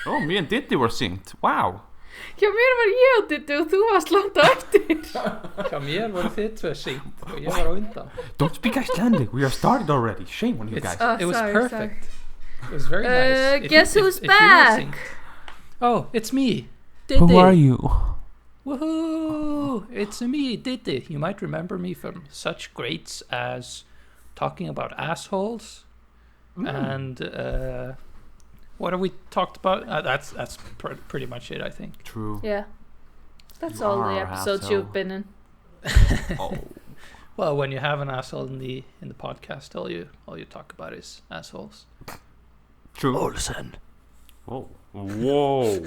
Oh, me and Diddi were synced. Wow. Hjá mér var ég og Diddi og þú varst langt á eftir. Hjá mér voru þið tvö syngt og ég var á undan. Don't speak Icelandic. We are started already. Shame on you guys. It was sorry, perfect. It was very nice. Guess who's back? Oh, it's me, Diddi. Who are you? Woohoo! It's me, Diddi. You might remember me from such greats as talking about assholes and what have we talked about? That's pretty much it, I think. True. Yeah. That's You all the are episodes asshole. you've been in. Oh. Well, when you have an asshole in the podcast, all you talk about is assholes. True. Olsen. Whoa. Whoa.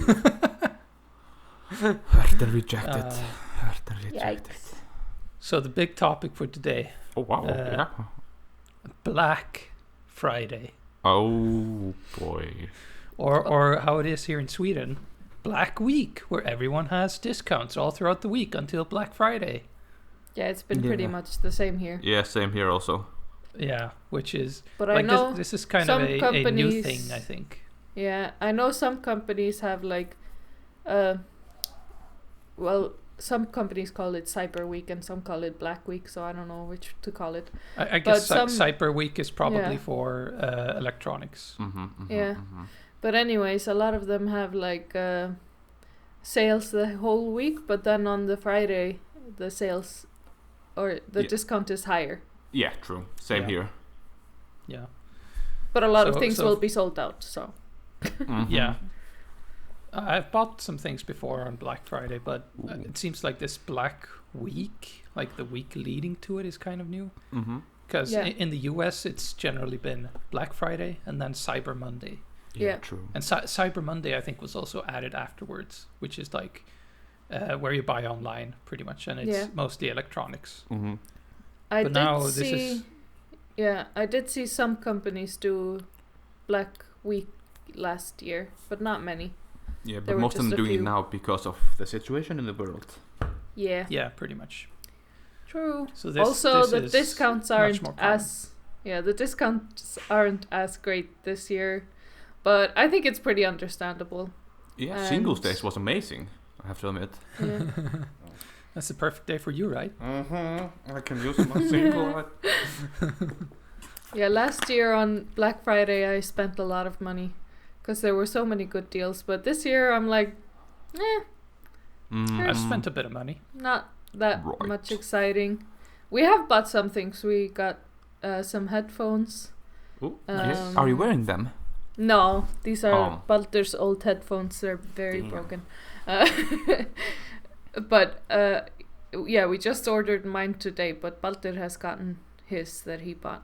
Heard and rejected. Heard and rejected. Yikes. So the big topic for today, Oh, wow. Yeah. Black Friday. Oh, boy. Or how it is here in Sweden, Black Week, where everyone has discounts all throughout the week until Black Friday. Yeah, it's been pretty much the same here. Yeah, same here also. Yeah, which is... But like I know this is kind of some a new companies- thing, I think. Yeah, I know some companies have like, some companies call it Cyber Week and some call it Black Week, so I don't know which to call it. I guess some- Cyber Week is probably Yeah. for electronics. Yeah. But anyways, a lot of them have like sales the whole week, but then on the Friday, the sales or the discount is higher. Yeah, true. Same here. Yeah. But a lot of So- things so- will be sold out, so. Yeah. I've bought some things before on Black Friday, but it seems like this Black Week, like the week leading to it, is kind of new. Because Yeah. in the US, it's generally been Black Friday and then Cyber Monday. Yeah. True. And Cyber Monday, I think, was also added afterwards, which is like where you buy online, pretty much, and it's mostly electronics. I But did now this see, is- yeah, I did see some companies do Black Week last year, but not many. Yeah, There but were most of them just a doing it few. now because of the situation in the world. Yeah, Yeah, pretty much. true. So this, Also, this the is discounts much aren't more common. the discounts aren't as great this year, but I think it's pretty understandable. Yeah, Singles And- Days was amazing, I have to admit. Yeah. That's the perfect day for you, right? I can use my single. Yeah, last year on Black Friday I spent a lot of money because there were so many good deals, but this year I'm like, I've spent a bit of money. not that Right. much exciting. We have bought some things. We got some headphones. Ooh, yes. Are you wearing them? No, these are Oh. Balder's old headphones. They're very Damn. broken. But yeah, we just ordered mine today, but Balder has gotten his that he bought.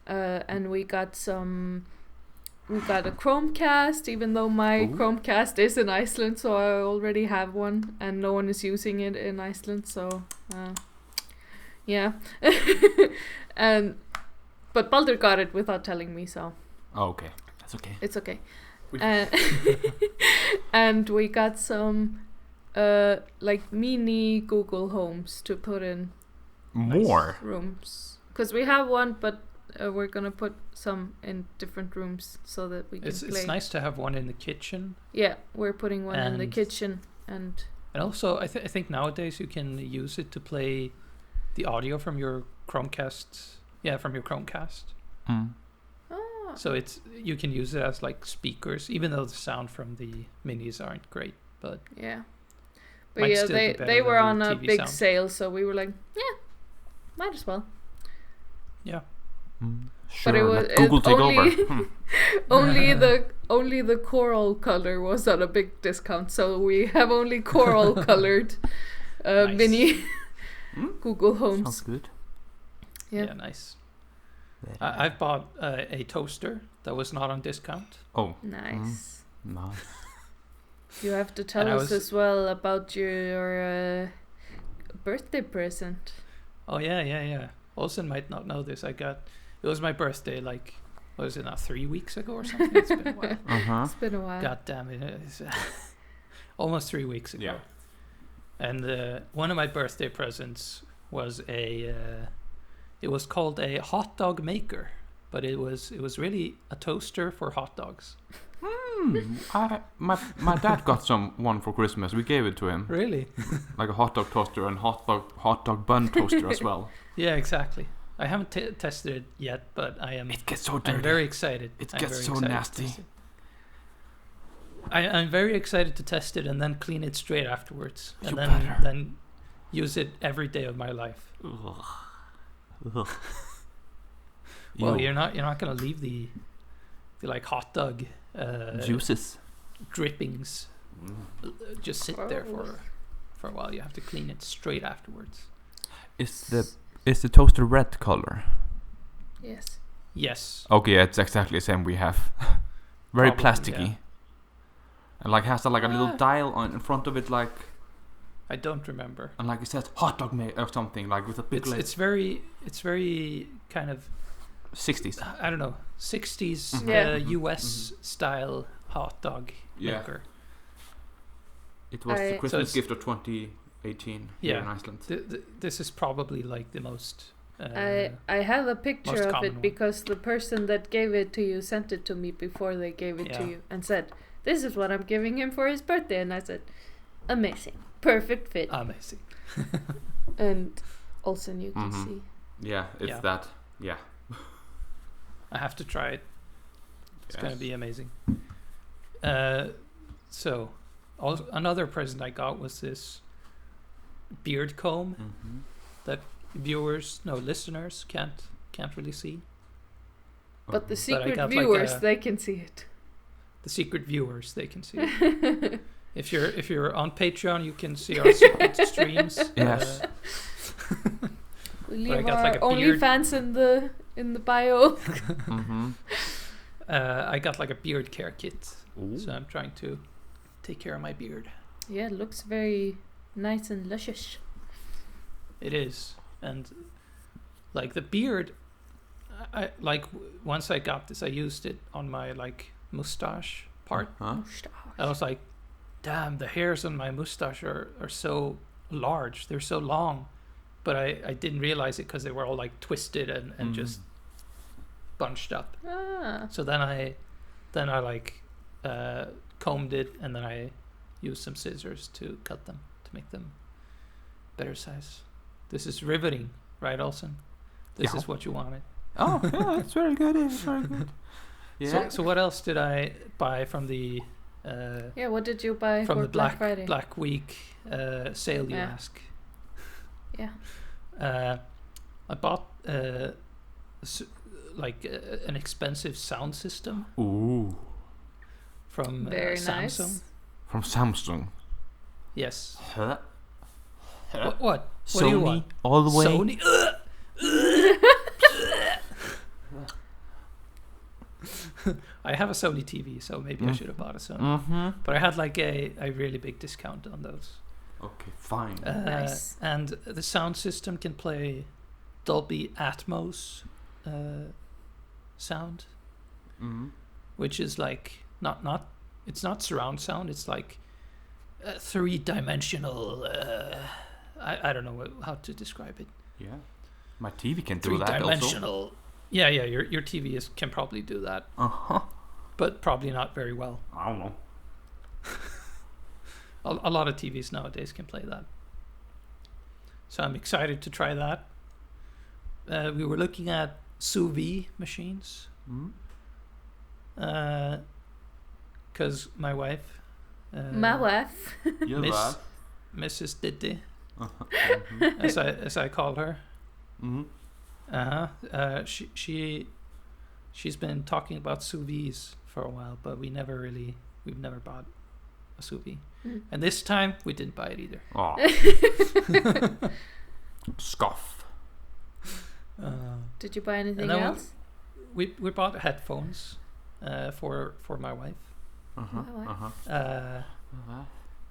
And we got a Chromecast, even though my Ooh. Chromecast is in Iceland, so I already have one, and no one is using it in Iceland, so yeah. But Balder got it without telling me, so Oh, okay. That's okay. it's okay. We- And we got some like mini Google Homes to put in More? rooms, because we have one, but we're gonna put some in different rooms so that we can play. It's nice to have one in the kitchen. Yeah, we're putting one in the And- kitchen, and Also, I think nowadays you can use it to play the audio from your Chromecast. Yeah, from your Chromecast. So you can use it as like speakers, even though the sound from the minis aren't great. But yeah. But Might yeah, still be better they were than on the a TV big sound. sale, so we were like, yeah, might as well. yeah, Sure, But it was let Google take only over. only the coral color was at a big discount, so we have only coral colored Nice. mini Google Sounds Homes. good. Yeah. yeah, nice. I've bought a toaster that was not on discount. Oh, Nice. nice. You have to tell And I us was- as well about your birthday present. Oh yeah. Olsen might not know this. It was my birthday like what was it now, 3 weeks ago or something? It's been a while. It's been a while. God damn it. It's almost 3 weeks ago. Yeah. And one of my birthday presents was it was called a hot dog maker, but it was really a toaster for hot dogs. My dad got one for Christmas. We gave it to him. Really? Like a hot dog toaster and hot dog bun toaster as well. Yeah, exactly. I haven't tested it yet, but I am. It gets so dirty. I'm very excited. It gets so nasty. I'm very excited to test it and then clean it straight afterwards, and better. then use it every day of my life. Ugh. Well, you're not gonna leave the like hot dog juices drippings just sit there for a while. You have to clean it straight afterwards. Is the toaster red color? Yes. Yes. Okay, it's exactly the same we have. Very Probably, plasticky. yeah. And like has a little dial on in front of it, like. I don't remember. And like it says hot dog or something, like with a big. It's very kind of 60s. I don't know, 60s US style hot dog maker. It was the Christmas gift of 2018 here in Iceland. This is probably like the most. I have a picture of it because the person that gave it to you sent it to me before they gave it to you and said, "This is what I'm giving him for his birthday," and I said, "Amazing, perfect fit." Amazing. And also you can see. Yeah, it's that. Yeah. I have to try it. It's gonna be amazing. So, also another present I got was this beard comb that listeners can't really see. But the secret viewers, they can see it. The secret viewers, they can see it. If you're on Patreon, you can see our secret streams. Yes. We leave our OnlyFans in the bio. I got like a beard care kit. Ooh. So I'm trying to take care of my beard. Yeah, it looks very nice and luscious. It is. And like the beard, I like once I got this, I used it on my like mustache part. Mustache. I was like, damn, the hairs on my mustache are so large. They're so long. But I didn't realize it because they were all like twisted and just bunched up. So then I like combed it, and then I used some scissors to cut them to make them better size. This is riveting, right, Olsen? This is what you wanted. Oh, yeah, it's very good. It's very good. Yeah. So what else did I buy from the? What did you buy from for the Black Friday? Black Week sale? You ask. Yeah. I bought an expensive sound system. Ooh. From Very Samsung. nice. From Samsung. Yes. Huh? What? What Sony do you want? All the way. Sony. I have a Sony TV, so maybe I should have bought a Sony. But I had like a really big discount on those. Okay, fine. Nice. And the sound system can play Dolby Atmos sound, which is like it's not surround sound. It's like 3-dimensional. I don't know how to describe it. Yeah, my TV can do that also. 3-dimensional. Yeah. Your TV can probably do that. But probably not very well. I don't know. A lot of TVs nowadays can play that. So I'm excited to try that. We were looking at sous vide machines. Because my wife... Mrs. Diddi, as I call her. She's been talking about sous vides for a while, but we've never bought a sous vide. And this time we didn't buy it either. Scoff. Did you buy anything else? We bought headphones for my wife.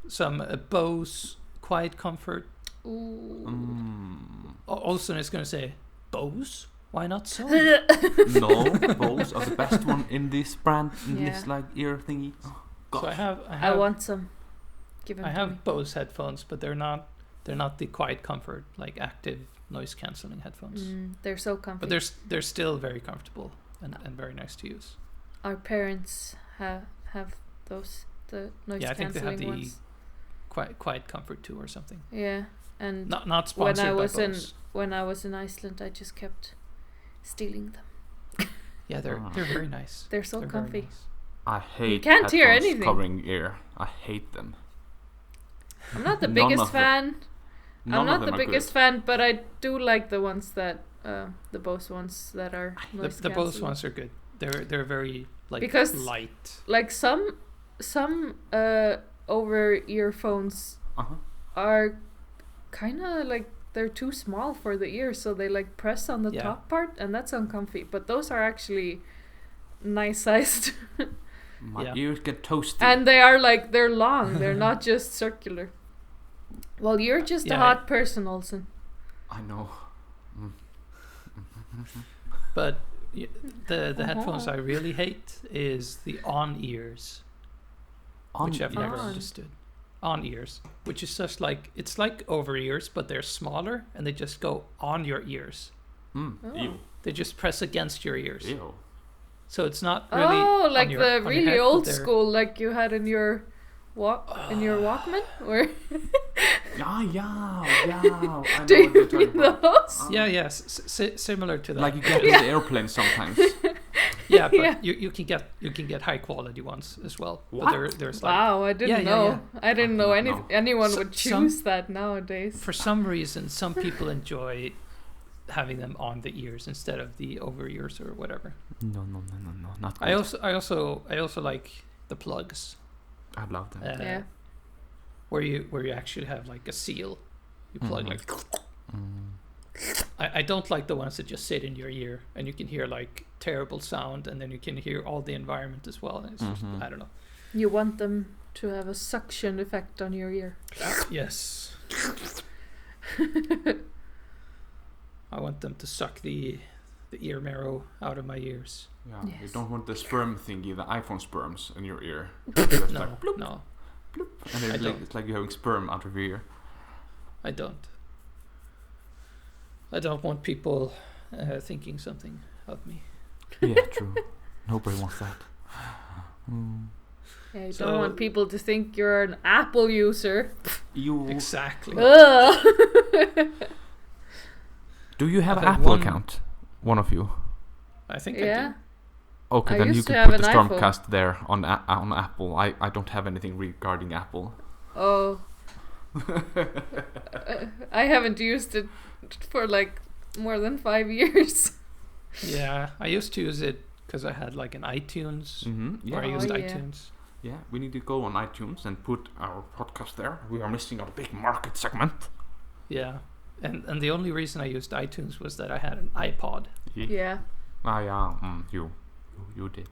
Some Bose Quiet Comfort. Ooh. Olsen is going to say Bose. Why not so? No, Bose are the best one in this brand, in this like ear thingy. Oh, so I want some. Give them I have Bose headphones, but they're not the Quiet Comfort, like active noise cancelling headphones. They're so comfy. But they're still very comfortable and very nice to use. Our parents have those, the noise cancelling ones. I think they have the Quiet Comfort 2 or something. Yeah, and not sponsored by Bose. When I was in Iceland, I just kept stealing them. Yeah, they're very nice. They're so comfy. Nice. I hate you can't hear anything covering ear. I hate them. I'm not the biggest fan. I'm not the biggest fan, but I do like the ones that the Bose ones that are noise the Bose ones are good. They're very light. Like some over earphones are kind of like they're too small for the ear, so they like press on the top part, and that's uncomfy. But those are actually nice sized. My ears get toasty. And they're long. They're not just circular. Well, you're just a hot person, Olsen. I know. But the headphones I really hate is the on-ears. Which I've never understood. On-ears. Which is just like, it's like over-ears, but they're smaller, and they just go on your ears. Ew. They just press against your ears. Ew. So it's not really like the really old school, like you had in your Walkman, or I do you mean those? Yes, similar to that. Like you get in the airplane sometimes. But you can get high quality ones as well. What? But there's like, wow, I didn't know. Yeah. I didn't know anyone would choose that nowadays. For some reason, some people enjoy having them on the ears instead of the over ears or whatever. No, not good. I also like the plugs. I love them. Where you actually have like a seal. You plug like. I don't like the ones that just sit in your ear and you can hear like terrible sound, and then you can hear all the environment as well. And it's just, I don't know. You want them to have a suction effect on your ear. Yes. I want them to suck the ear marrow out of my ears. Yeah, yes. You don't want the sperm thingy, the iPhone sperms in your ear. No, like, bloop, no. Bloop, and it's like you're having sperm out of your ear. I don't want people thinking something of me. Yeah, true. Nobody wants that. Yeah, you don't want people to think you're an Apple user. You exactly. Do you have an Apple account? One of you? I think I do. Okay, then you can put the Stormcast there on Apple. I don't have anything regarding Apple. Oh. I haven't used it for like more than 5 years. Yeah, I used to use it because I had like an iTunes. Yeah. Or I used iTunes. Yeah, we need to go on iTunes and put our podcast there. We are missing a big market segment. Yeah, and the only reason I used iTunes was that I had an iPod. Yeah. You did.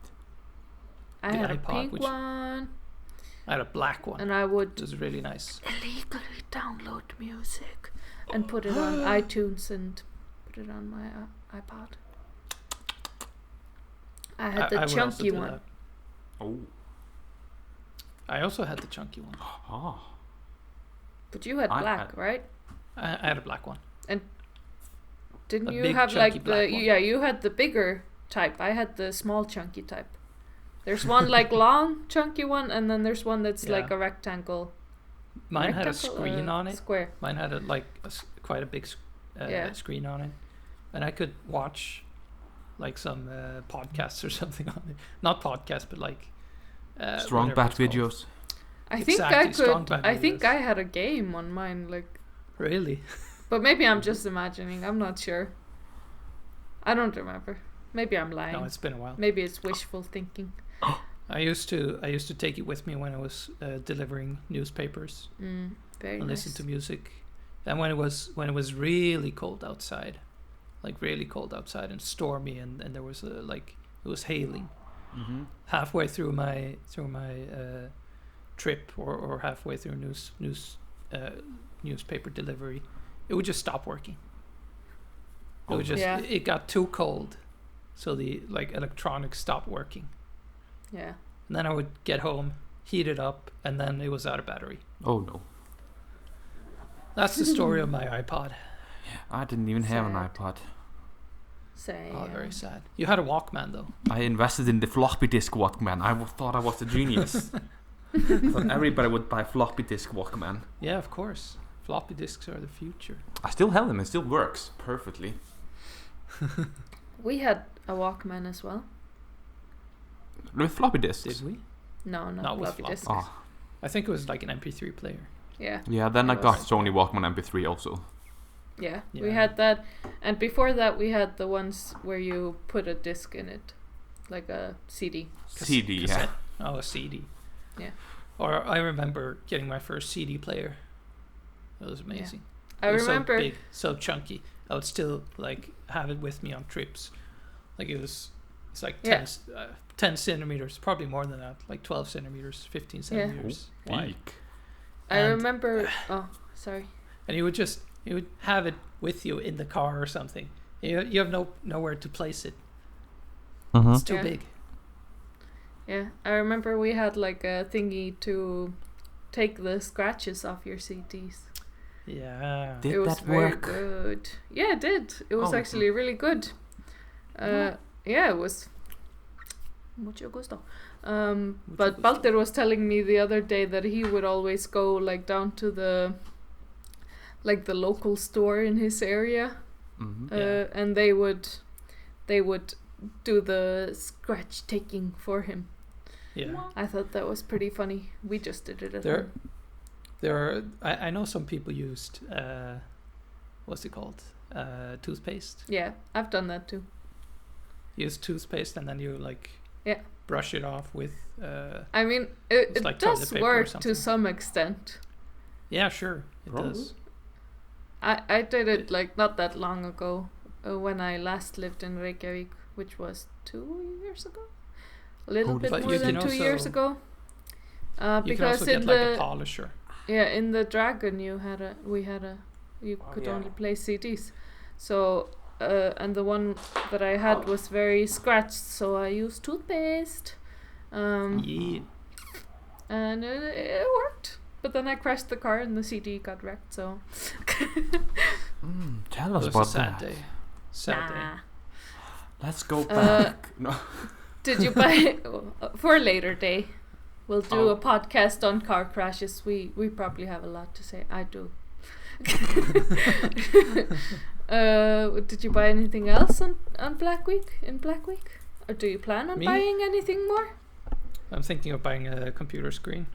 I had a pink one. I had a black one. And I would... It was really nice. Illegally download music and put it on iTunes and put it on my iPod. I had the chunky one. That. Oh. I also had the chunky one. But you had black, right? I had a black one. And didn't you have like the... Yeah, you had the bigger type. I had the small chunky type. There's one like long chunky one, and then there's one that's like a rectangle. Mine had a screen on it. Square. Mine had quite a big screen on it, and I could watch like some podcasts or something on it. Not podcasts, but like strong bat videos. I think I could. I think I had a game on mine. Like really, but maybe I'm just imagining. I'm not sure. I don't remember. Maybe I'm lying. No, it's been a while. Maybe it's wishful thinking. I used to take it with me when I was delivering newspapers. Very and nice. listen to music. And when it was really cold outside, like really cold outside and stormy, and there was it was hailing. Halfway through my trip or halfway through newspaper delivery, it would just stop working. It was just it got too cold, so the electronics stopped working. Yeah. And then I would get home, heat it up, and then it was out of battery. Oh no. That's the story of my iPod. I didn't even have an iPod. Say. Oh, very sad. You had a Walkman though. I invested in the floppy disk Walkman. I thought I was a genius. I thought everybody would buy floppy disk Walkman. Yeah, of course. Floppy disks are the future. I still have them. It still works perfectly. We had a Walkman as well. With floppy disks? Did we? No, not with floppy disks. Oh. I think it was like an MP3 player. Yeah. Yeah, then I got Sony Walkman MP3 also. Yeah, we had that. And before that, we had the ones where you put a disc in it. Like a CD. CD, cassette. Oh, a CD. Yeah. Or I remember getting my first CD player. It was amazing. Yeah. I remember. So big, so chunky. I would still have it with me on trips. It's like 10 centimeters, probably more than that, like 12 centimeters, 15 centimeters wide. I remember. Oh, sorry. And you would have it with you in the car or something. You have nowhere to place it. Mm-hmm. It's too big. Yeah, I remember we had like a thingy to take the scratches off your CDs. Yeah. Did that work? Very good. Yeah, it did. It was actually really good. Yeah, it was. Mucho gusto. But Baldur was telling me the other day that he would always go like down to the local store in his area, and they would do the scratch taking for him. Yeah, I thought that was pretty funny. We just did it at home. I know some people used what's it called, toothpaste. Yeah, I've done that too. Use toothpaste and then you brush it off with. I mean, it like does work to some extent. Yeah, sure, it does. I did it like not that long ago, when I last lived in Reykjavik, which was 2 years ago, a little bit more than 2 years ago. You can also get like a polisher. Yeah, in the Dragon you could only play CDs, so and the one that I had was very scratched, so I used toothpaste. And it worked. But then I crashed the car and the CD got wrecked, so... Tell us about that. Sad day. Let's go back. No. Did you buy... for a later day. We'll do a podcast on car crashes. We probably have a lot to say. I do. Did you buy anything else on Black Week? In Black Week? Or do you plan on buying anything more? I'm thinking of buying a computer screen.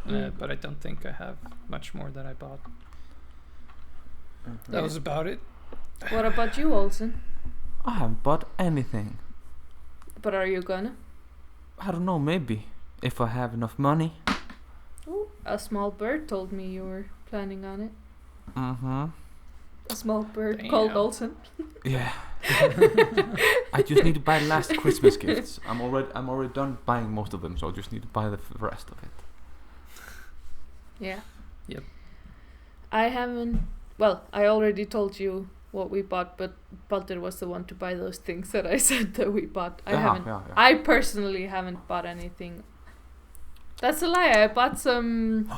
But I don't think I have much more that I bought. That was about it. What about you, Olsen? I haven't bought anything. But are you gonna? I don't know, maybe. If I have enough money. Ooh, a small bird told me you were planning on it. Mm-hmm. A small bird called Olsen. Yeah. I just need to buy the last Christmas gifts. I'm already done buying most of them, so I just need to buy the rest of it. Yeah. Yep. I haven't... Well, I already told you what we bought, but Baldur was the one to buy those things that I said that we bought. I personally haven't bought anything. That's a lie. I bought some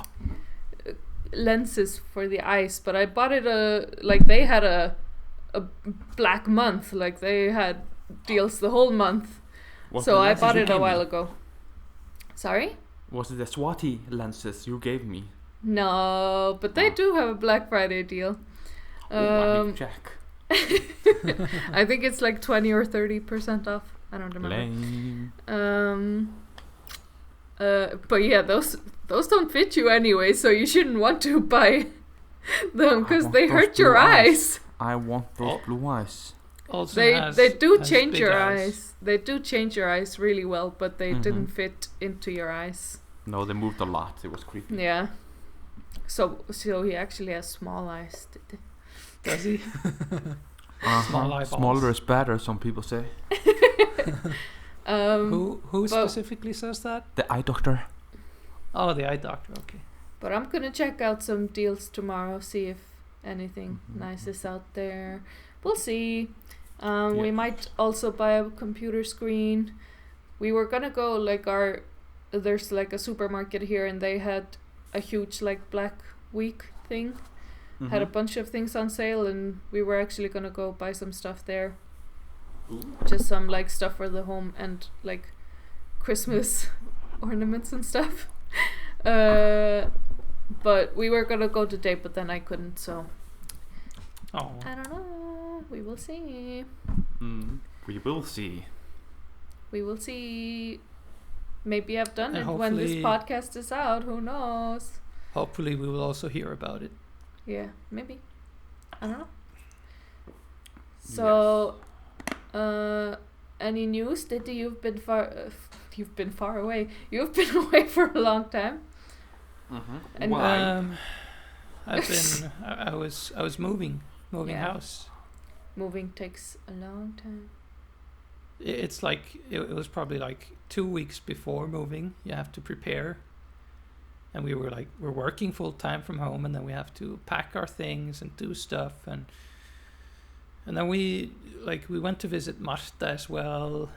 lenses for the eyes, but I bought it they had a black month. Like they had deals the whole month. So I bought it a while ago. Sorry? Was it the Swati lenses you gave me? No, but they do have a Black Friday deal. I need to check. I think it's like 20 or 30% off. I don't remember. Lame. But yeah, those don't fit you anyway, so you shouldn't want to buy them because they hurt your eyes. I want those blue eyes. They do change your eyes. They do change your eyes really well, but they didn't fit into your eyes. No, they moved a lot. It was creepy. Yeah. So he actually has small eyes. Does he? Small eyeballs. Smaller is better, some people say. Who specifically says that? The eye doctor. Oh, the eye doctor. Okay. But I'm gonna check out some deals tomorrow. See if anything nice is out there. We'll see. We might also buy a computer screen. We were gonna go like there's like a supermarket here, and they had a huge like Black Week thing. Had a bunch of things on sale, and we were actually gonna go buy some stuff there. Ooh. Just some like stuff for the home and like Christmas ornaments and stuff. But we were gonna go today, but then I couldn't, so I don't know. We will see. We will see. We will see. Maybe I've done And it when this podcast is out. Who knows? Hopefully we will also hear about it. Yeah, maybe. I don't know. So, any news? Diddi, you've been far away. You've been away for a long time. And why? I was moving house. Moving takes a long time. It's like it was probably like 2 weeks before moving. You have to prepare, and we're working full time from home, and then we have to pack our things and do stuff, and then we went to visit Marta as well,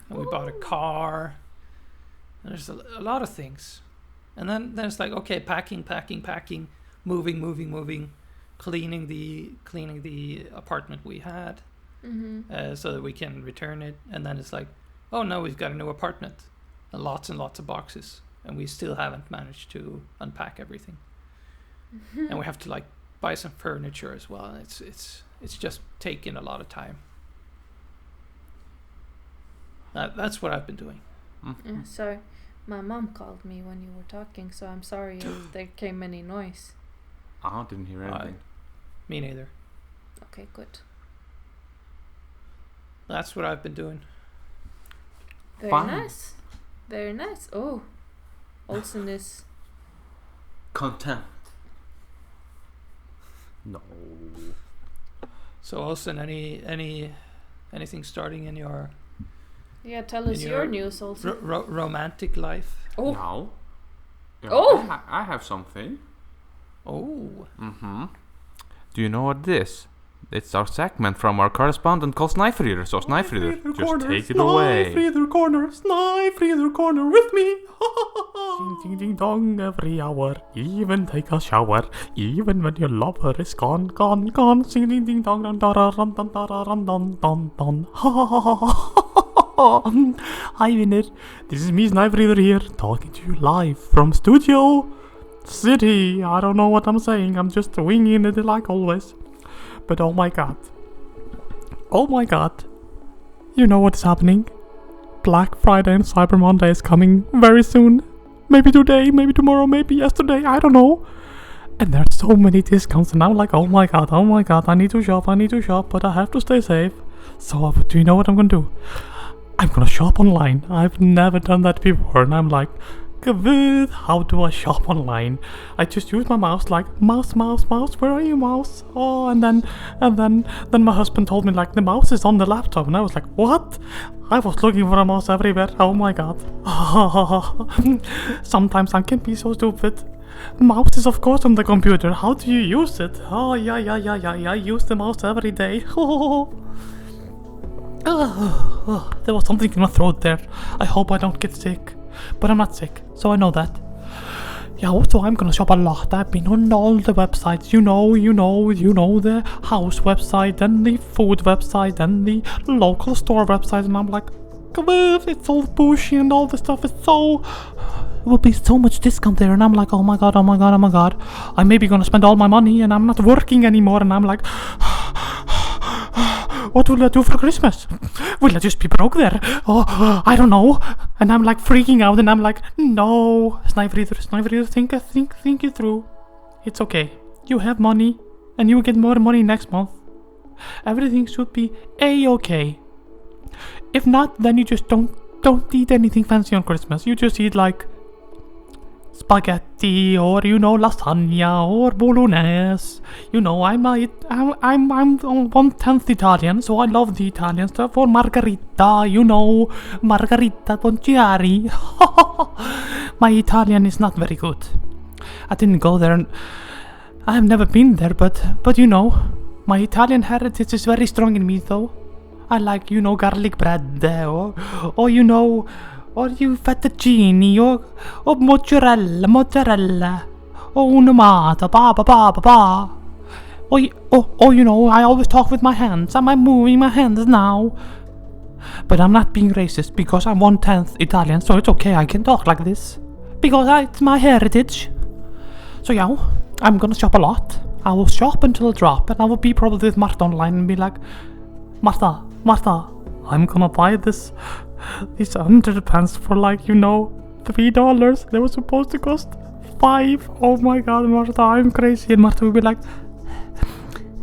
and we bought a car, and there's a lot of things, and then it's like, okay, packing, moving, cleaning the apartment we had. So that we can return it, and then it's like, oh no, we've got a new apartment and lots of boxes, and we still haven't managed to unpack everything. And we have to like buy some furniture as well. It's just taking a lot of time. That's what I've been doing. Yeah, sorry, my mom called me when you were talking, so I'm sorry if there came any noise. I didn't hear anything. Me neither. Okay, good. That's what I've been doing. Very Fun. nice. Very nice. Oh, Olsen is Content. No. So Olsen, anything starting in your tell us your news also. Romantic life? Oh. No. Yeah, Oh. I have something. Oh. Do you know what it is? It's our segment from our correspondent called Snæfríður. So Snæfríður, just take it away. Snæfríður corner with me. Ding ding ding dong every hour, even take a shower, even when your lover is gone. Sing ding ding dong dong dara ran dun dara ran dun dun dun. Hi Vinir, this is me Snæfríður here, talking to you live from Studio City. I don't know what I'm saying, I'm just winging it like always. But oh my god, you know what's happening? Black Friday and Cyber Monday is coming very soon. Maybe today, maybe tomorrow, maybe yesterday, I don't know. And there's so many discounts, and I'm like, oh my god, I need to shop, but I have to stay safe. So do you know what I'm gonna do? I'm gonna shop online. I've never done that before, and I'm like, how do I shop online? I just use my mouse, like mouse, where are you, mouse? Oh, and then my husband told me like the mouse is on the laptop, and I was like, what? I was looking for a mouse everywhere. Oh my god. Sometimes I can be so stupid. Mouse is of course on the computer. How do you use it? Oh yeah. I use the mouse every day. There was something in my throat there. I hope I don't get sick. But I'm not sick, so I know that. Yeah, also I'm gonna shop a lot. I've been on all the websites, you know, the house website and the food website and the local store website, and I'm like, it's all bushy and all the stuff is so... There will be so much discount there, and I'm like, oh my god. I'm maybe gonna spend all my money and I'm not working anymore, and I'm like... What will I do for Christmas? Will I just be broke there? Oh, I don't know. And I'm like freaking out, and I'm like, no, Snæfríður, think it through. It's okay. You have money, and you will get more money next month. Everything should be a-okay. If not, then you just don't eat anything fancy on Christmas. You just eat like spaghetti or lasagna or bolognese. I'm 1/10 Italian, so I love the Italian stuff. Or margarita, margarita Ponchiari. My Italian is not very good. I didn't go there, and I have never been there, but my Italian heritage is very strong in me though. I like, you know, garlic bread, or you know, or you fettuccine, or mozzarella, or una mata, ba. Or, you know, I always talk with my hands. Am I moving my hands now? But I'm not being racist because I'm 1/10 Italian, so it's okay, I can talk like this. Because it's my heritage. So yeah, I'm gonna shop a lot. I will shop until I drop, and I will be probably with Martha online and be like, Martha, I'm gonna buy these underpants for like, you know, $3. They were supposed to cost $5. Oh my god, Martha, I'm crazy. And Martha will be like,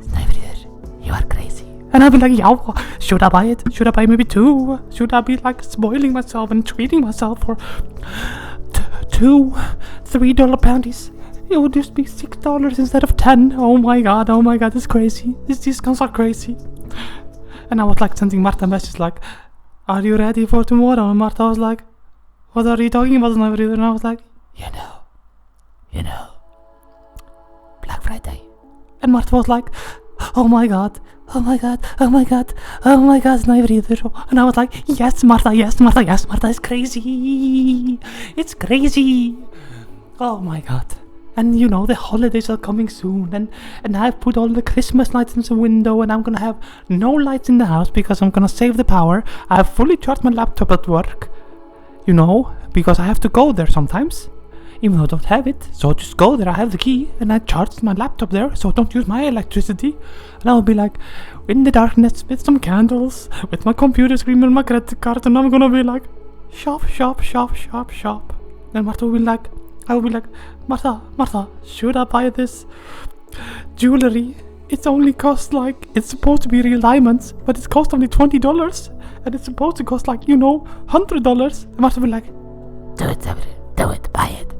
Snæfríður, you are crazy. And I'll be like, yeah, should I buy it? Should I buy maybe 2? Should I be like spoiling myself and treating myself for $2 $3 panties? It would just be $6 instead of 10. Oh my god, it's crazy. These discounts are crazy. And I was like sending Martha a message like, are you ready for tomorrow? And Martha was like, what are you talking about, Snæfríður? And I was like, you know, Black Friday. And Martha was like, oh my god, Snæfríður. And I was like, yes, Martha, it's crazy. It's crazy. Oh my god. And you know, the holidays are coming soon, and I've put all the Christmas lights in the window, and I'm gonna have no lights in the house because I'm gonna save the power. I've fully charged my laptop at work, you know, because I have to go there sometimes, even though I don't have it. So just go there, I have the key, and I charged my laptop there, so don't use my electricity. And I'll be like, in the darkness, with some candles, with my computer screen and my credit card, and I'm gonna be like, shop. And Martha will be like, I will be like, Martha, should I buy this jewelry? It's only cost like, it's supposed to be real diamonds, but it's cost only $20, and it's supposed to cost like, you know, $100. And Martha will be like, do it, buy it.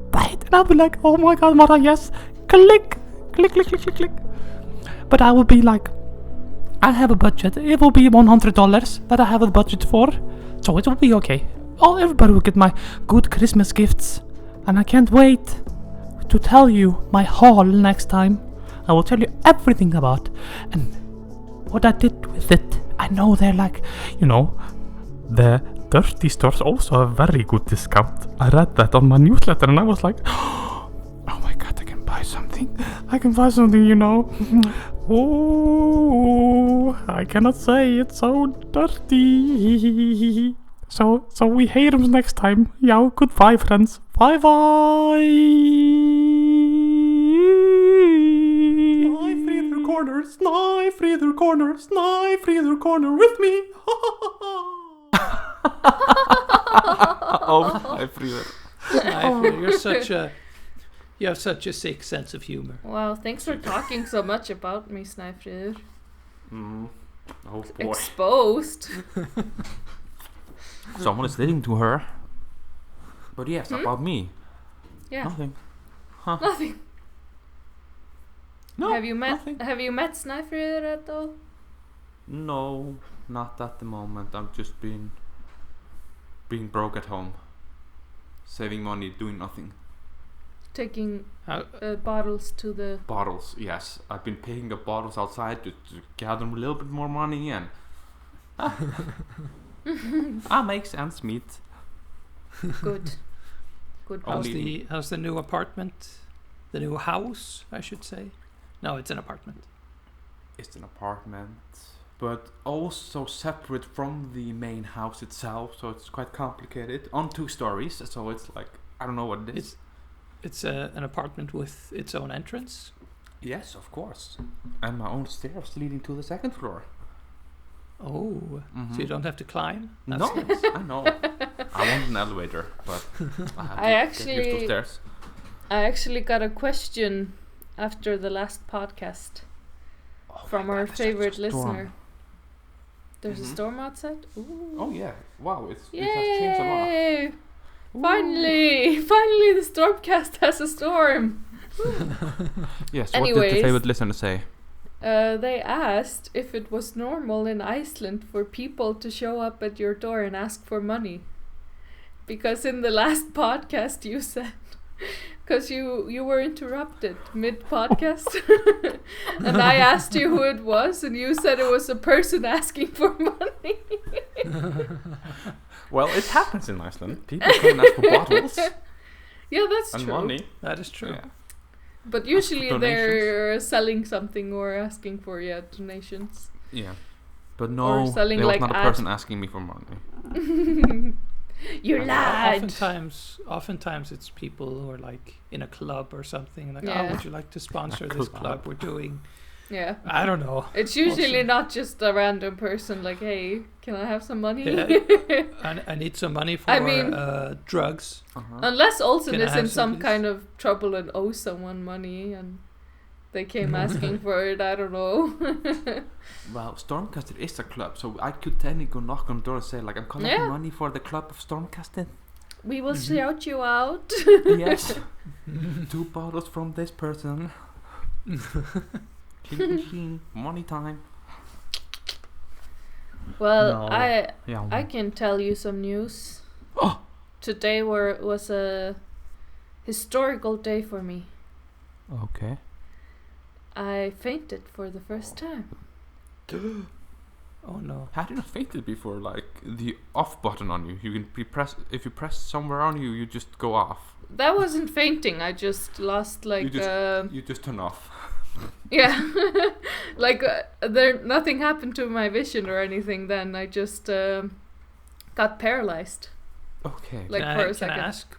And I'll be like, oh my god, Martha, yes, click. But I will be like, I have a budget. It will be $100 that I have a budget for, so it will be okay. Everybody will get my good Christmas gifts. And I can't wait to tell you my haul next time. I will tell you everything about and what I did with it. I know they're like, you know, the dirty stores also have very good discount. I read that on my newsletter and I was like, oh my god, I can buy something, you know. Oh, I cannot say, it's so dirty. So we hate them next time. Yeah, goodbye, friends. Bye. Snæfríður corner with me. Oh, Snæfríður. Snæfríður, you have such a sick sense of humor. Wow, thanks for talking so much about me, Snæfríður. Oh boy. Exposed. Someone is listening to her. But yes, about me. Yeah. Nothing. Huh. Nothing. No. Have you met nothing. Snæfríður at all? No, not at the moment. I'm just being broke at home, saving money, doing nothing. Taking bottles to the bottles. Yes, I've been picking up bottles outside to gather a little bit more money and. Makes ends meet. Good. How's the new apartment? The new house, I should say. No, it's an apartment. It's an apartment, but also separate from the main house itself, so it's quite complicated. On 2 stories, so it's like, I don't know what it is. It's an apartment with its own entrance? Yes, of course. And my own stairs leading to the 2nd floor. Oh, so you don't have to climb? That's no, nice. I know. I want an elevator, but I have to get used to stairs. I actually got a question after the last podcast from our favorite listener. There's a storm outside? Ooh. Oh yeah, wow, it has changed a lot. Finally, the Stormcast has a storm. Yes, Anyways, what did the favorite listener say? They asked if it was normal in Iceland for people to show up at your door and ask for money. Because in the last podcast you said Because you were interrupted mid-podcast. And I asked you who it was, and you said it was a person asking for money. Well, it happens in Iceland. People come and ask for bottles. Yeah, that's and true. money. That is true. Yeah. But usually they're selling something or asking for donations. Yeah. But no, selling there was like not a person asking me for money. You lied. Oftentimes it's people who are like in a club or something. Like, Yeah. oh, would you like to sponsor this club we're doing? Yeah. I don't know. It's usually Also- not just a random person like, hey, can I have some money? Yeah. I need some money for drugs. Uh-huh. Unless Olsen Can I is have in some, some please? kind of trouble and owes someone money and they came asking for it, I don't know. Well, Stormkastid is a club, so I could technically go knock on the door and say, like, I'm collecting money for the club of Stormkastid. We will shout you out. Yes. 2 bottles from this person. Money time. Well, No. I can tell you some news. Oh! Today was a historical day for me. Okay. I fainted for the first time. Oh no. Had you not fainted before, like, the off button on you? You can if you press somewhere on you, you just go off. That wasn't fainting. I just lost like You just turn off. yeah, like nothing happened to my vision or anything. Then I just got paralyzed. Okay. Like Can for I, a can second. I ask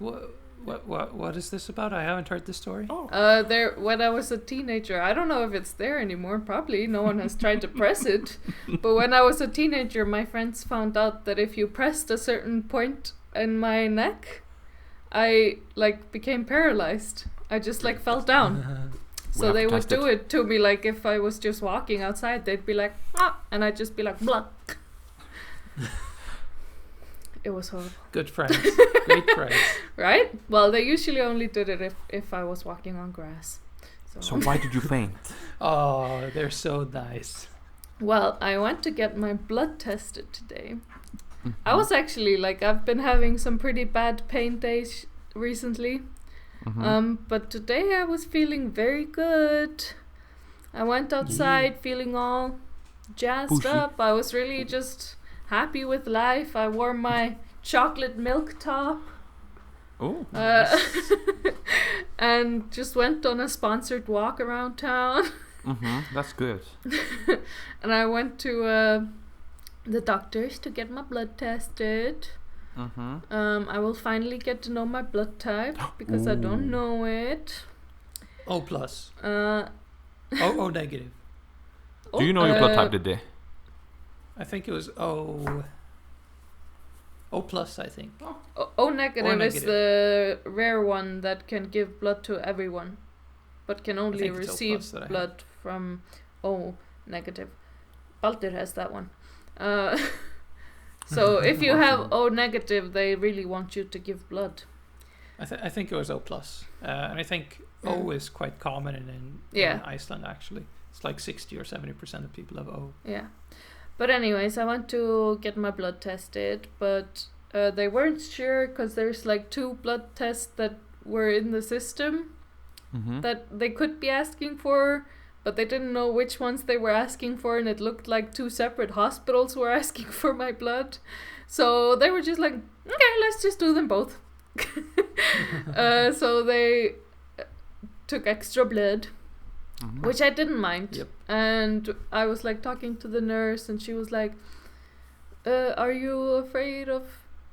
what is this about? I haven't heard this story. Oh. There when I was a teenager. I don't know if it's there anymore. Probably no one has tried to press it. But when I was a teenager, my friends found out that if you pressed a certain point in my neck, I like became paralyzed. I just like fell down. So they would do it to me, like if I was just walking outside, they'd be like, ah, and I'd just be like, blah. It was horrible. Good friends. Great friends. Right? Well, they usually only did it if I was walking on grass. So why did you faint? Oh, they're so nice. Well, I went to get my blood tested today. Mm-hmm. I was actually, like, I've been having some pretty bad pain days recently. Mm-hmm. But today I was feeling very good. I went outside feeling all jazzed Bushy. up. I was really just happy with life. I wore my chocolate milk top. Oh. And just went on a sponsored walk around town. Mm-hmm. That's good. And I went to the doctors to get my blood tested. Mm-hmm. I will finally get to know my blood type because I don't know it. O plus. O O negative. Do you know your blood type, Diddi? I think it was O plus, I think. O negative is negative. the rare one that can give blood to everyone, but can only think it's O receive plus that I have. blood from O negative. Baldur has that one. So if you have O negative, they really want you to give blood. I think it was O plus, and I think O is quite common in Iceland. Actually, it's like 60 or 70% of people have O. Yeah. But anyways, I went to get my blood tested, but they weren't sure because there's like 2 blood tests that were in the system Mm-hmm. that they could be asking for, but they didn't know which ones they were asking for, and it looked like 2 separate hospitals were asking for my blood. So they were just like, okay, let's just do them both. So they took extra blood. Mm-hmm. Which I didn't mind. Yep. And I was like talking to the nurse and she was like, are you afraid of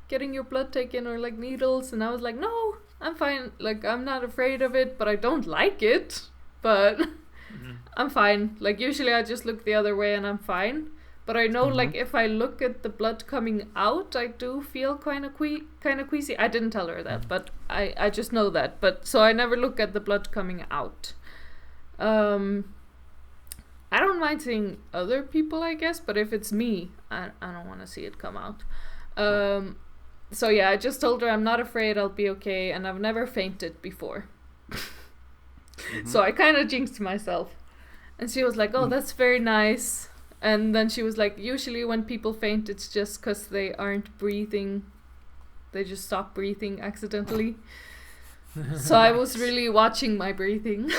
getting your blood taken or like needles? And I was like, no, I'm fine. Like, I'm not afraid of it, but I don't like it. But I'm fine. Like, usually I just look the other way and I'm fine. But I know, like, if I look at the blood coming out, I do feel kind of queasy. I didn't tell her that, but I just know that. But so I never look at the blood coming out. I don't mind seeing other people, I guess, but if it's me, I don't want to see it come out. So yeah, I just told her I'm not afraid, I'll be okay, and I've never fainted before. So I kind of jinxed myself. And she was like, oh, that's very nice. And then she was like, usually when people faint, it's just because they aren't breathing. They just stop breathing accidentally. So I was really watching my breathing.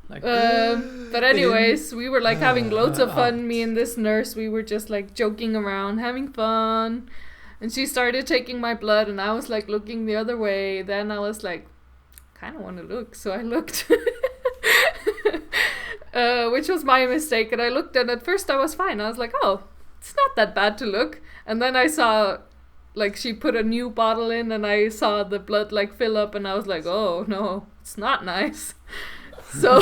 Like, But anyways, we were like having loads of fun. Me and this nurse, we were just like joking around, having fun. And she started taking my blood, and I was like looking the other way. Then I was like, kind of want to look, so I looked. Which was my mistake. And I looked, and at first I was fine. I was like, oh, it's not that bad to look. And then I saw, like, she put a new bottle in, and I saw the blood like fill up, and I was like, oh no, it's not nice. So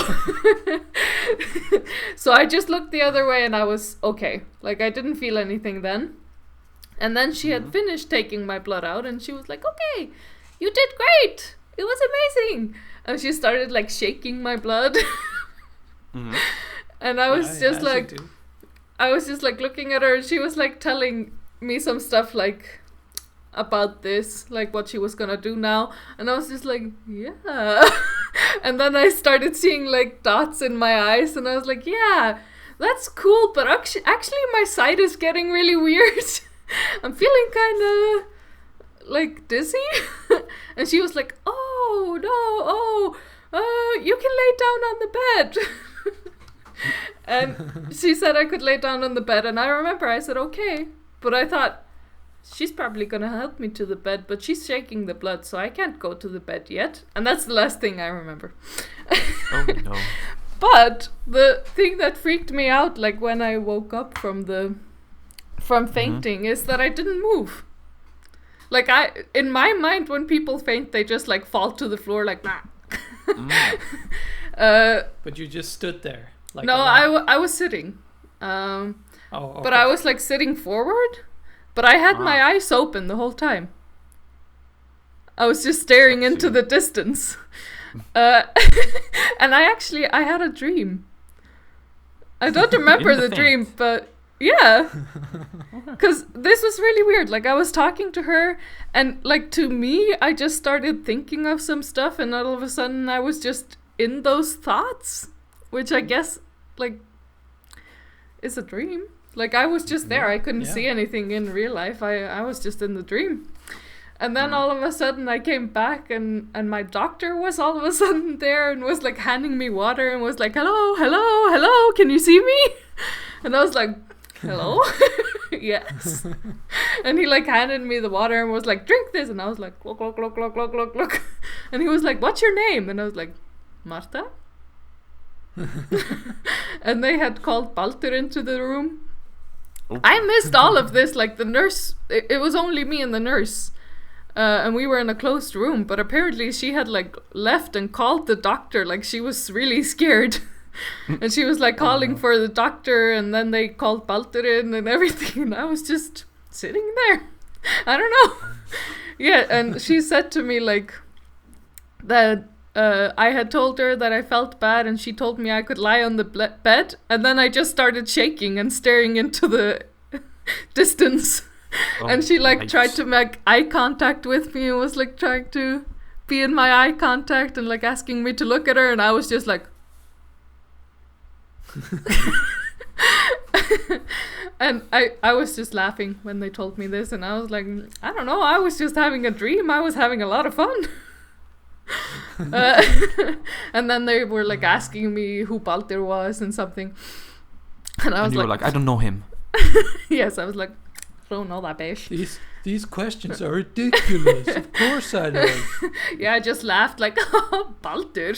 so I just looked the other way, and I was okay. Like, I didn't feel anything then. And then she had finished taking my blood out, and she was like, okay, you did great. It was amazing. And she started like shaking my blood. And I was I was just like looking at her, and she was like telling me some stuff like about this, like what she was gonna do now. And I was just like, yeah. And then I started seeing like dots in my eyes, and I was like, yeah, that's cool, but actually my sight is getting really weird. I'm feeling kind of like dizzy. And she was like, oh no, you can lay down on the bed. And she said I could lay down on the bed, and I remember I said okay, but I thought she's probably gonna help me to the bed, but she's shaking the blood, so I can't go to the bed yet. And that's the last thing I remember. Oh no. But the thing that freaked me out, like when I woke up from fainting, is that I didn't move. Like, in my mind, when people faint, they just like fall to the floor like nah. But you just stood there. Like no, I was sitting. Okay. But I was like sitting forward. But I had my eyes open the whole time. I was just staring into the distance. And I had a dream. I don't remember the dream, but yeah. Because this was really weird. Like, I was talking to her, and like to me, I just started thinking of some stuff, and all of a sudden I was just in those thoughts, which I guess like is a dream. Like, I was just there. I couldn't see anything in real life. I was just in the dream. And then all of a sudden I came back, and my doctor was all of a sudden there and was like handing me water and was like, hello, can you see me? And I was like, hello? Yes. And he like handed me the water and was like, drink this. And I was like, glug, glug, glug, glug, glug, glug, glug. And he was like, what's your name? And I was like, Marta? And they had called Baldur into the room. I missed all of this. Like, the nurse, it was only me and the nurse, and we were in a closed room, but apparently she had like left and called the doctor. Like, she was really scared. And she was like calling for the doctor, and then they called Baldur in and everything, and I was just sitting there. I don't know. Yeah, and she said to me like that I had told her that I felt bad, and she told me I could lie on the bed, and then I just started shaking and staring into the distance. And she like tried to make eye contact with me and was like trying to be in my eye contact and like asking me to look at her, and I was just like and I was just laughing when they told me this, and I was like, I don't know, I was just having a dream. I was having a lot of fun. And then they were like asking me who Baldur was and something, and I was were like, I don't know him. Yes, I was like, I don't know that bitch. These questions are ridiculous. Of course I know. Yeah, I just laughed like, oh, Baldur.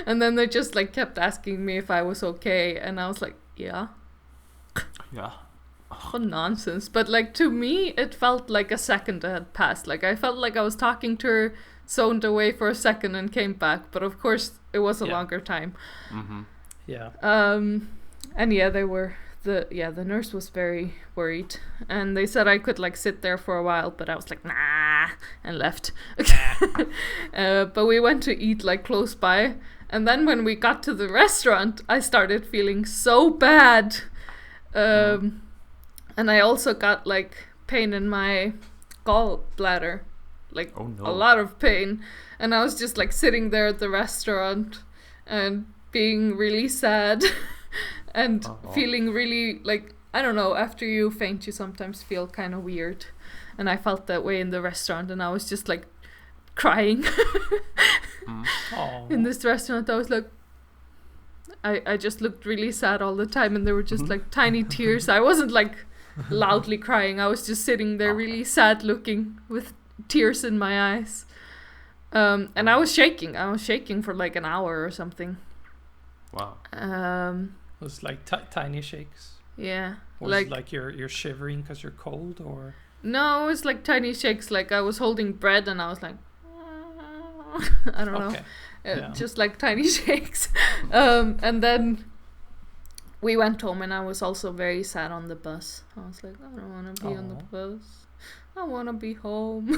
And then they just like kept asking me if I was okay, and I was like, yeah. Oh, nonsense. But like, to me it felt like a second had passed. Like, I felt like I was talking to her, zoned away for a second, and came back, but of course it was a longer time. And yeah, the nurse was very worried, and they said I could like sit there for a while, but I was like, nah, and left. But we went to eat like close by, and then when we got to the restaurant, I started feeling so bad. And I also got like pain in my gallbladder, like a lot of pain, and I was just like sitting there at the restaurant and being really sad. And feeling really like, I don't know, after you faint you sometimes feel kind of weird, and I felt that way in the restaurant, and I was just like crying in this restaurant. I was like, I just looked really sad all the time, and there were just like tiny tears. I wasn't like loudly crying, I was just sitting there really sad looking with tears in my eyes. And I was shaking for like an hour or something. Wow. It was like tiny shakes. Yeah. Was it like you're shivering because you're cold, or? No, it was like tiny shakes. Like I was holding bread and I was like, I don't know. Just like tiny shakes. And then we went home, and I was also very sad on the bus. I was like, I don't want to be on the bus. I want to be home.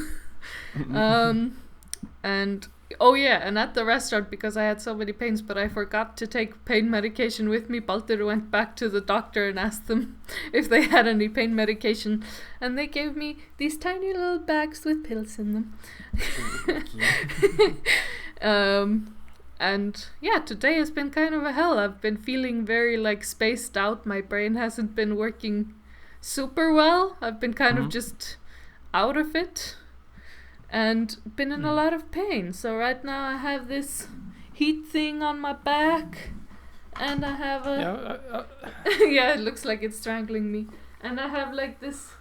And and at the restaurant, because I had so many pains, but I forgot to take pain medication with me, Baldur went back to the doctor and asked them if they had any pain medication, and they gave me these tiny little bags with pills in them. And yeah, today has been kind of a hell. I've been feeling very like spaced out. My brain hasn't been working super well. I've been kind of just out of it and been in a lot of pain. So right now I have this heat thing on my back, and I have a yeah, it looks like it's strangling me, and I have like this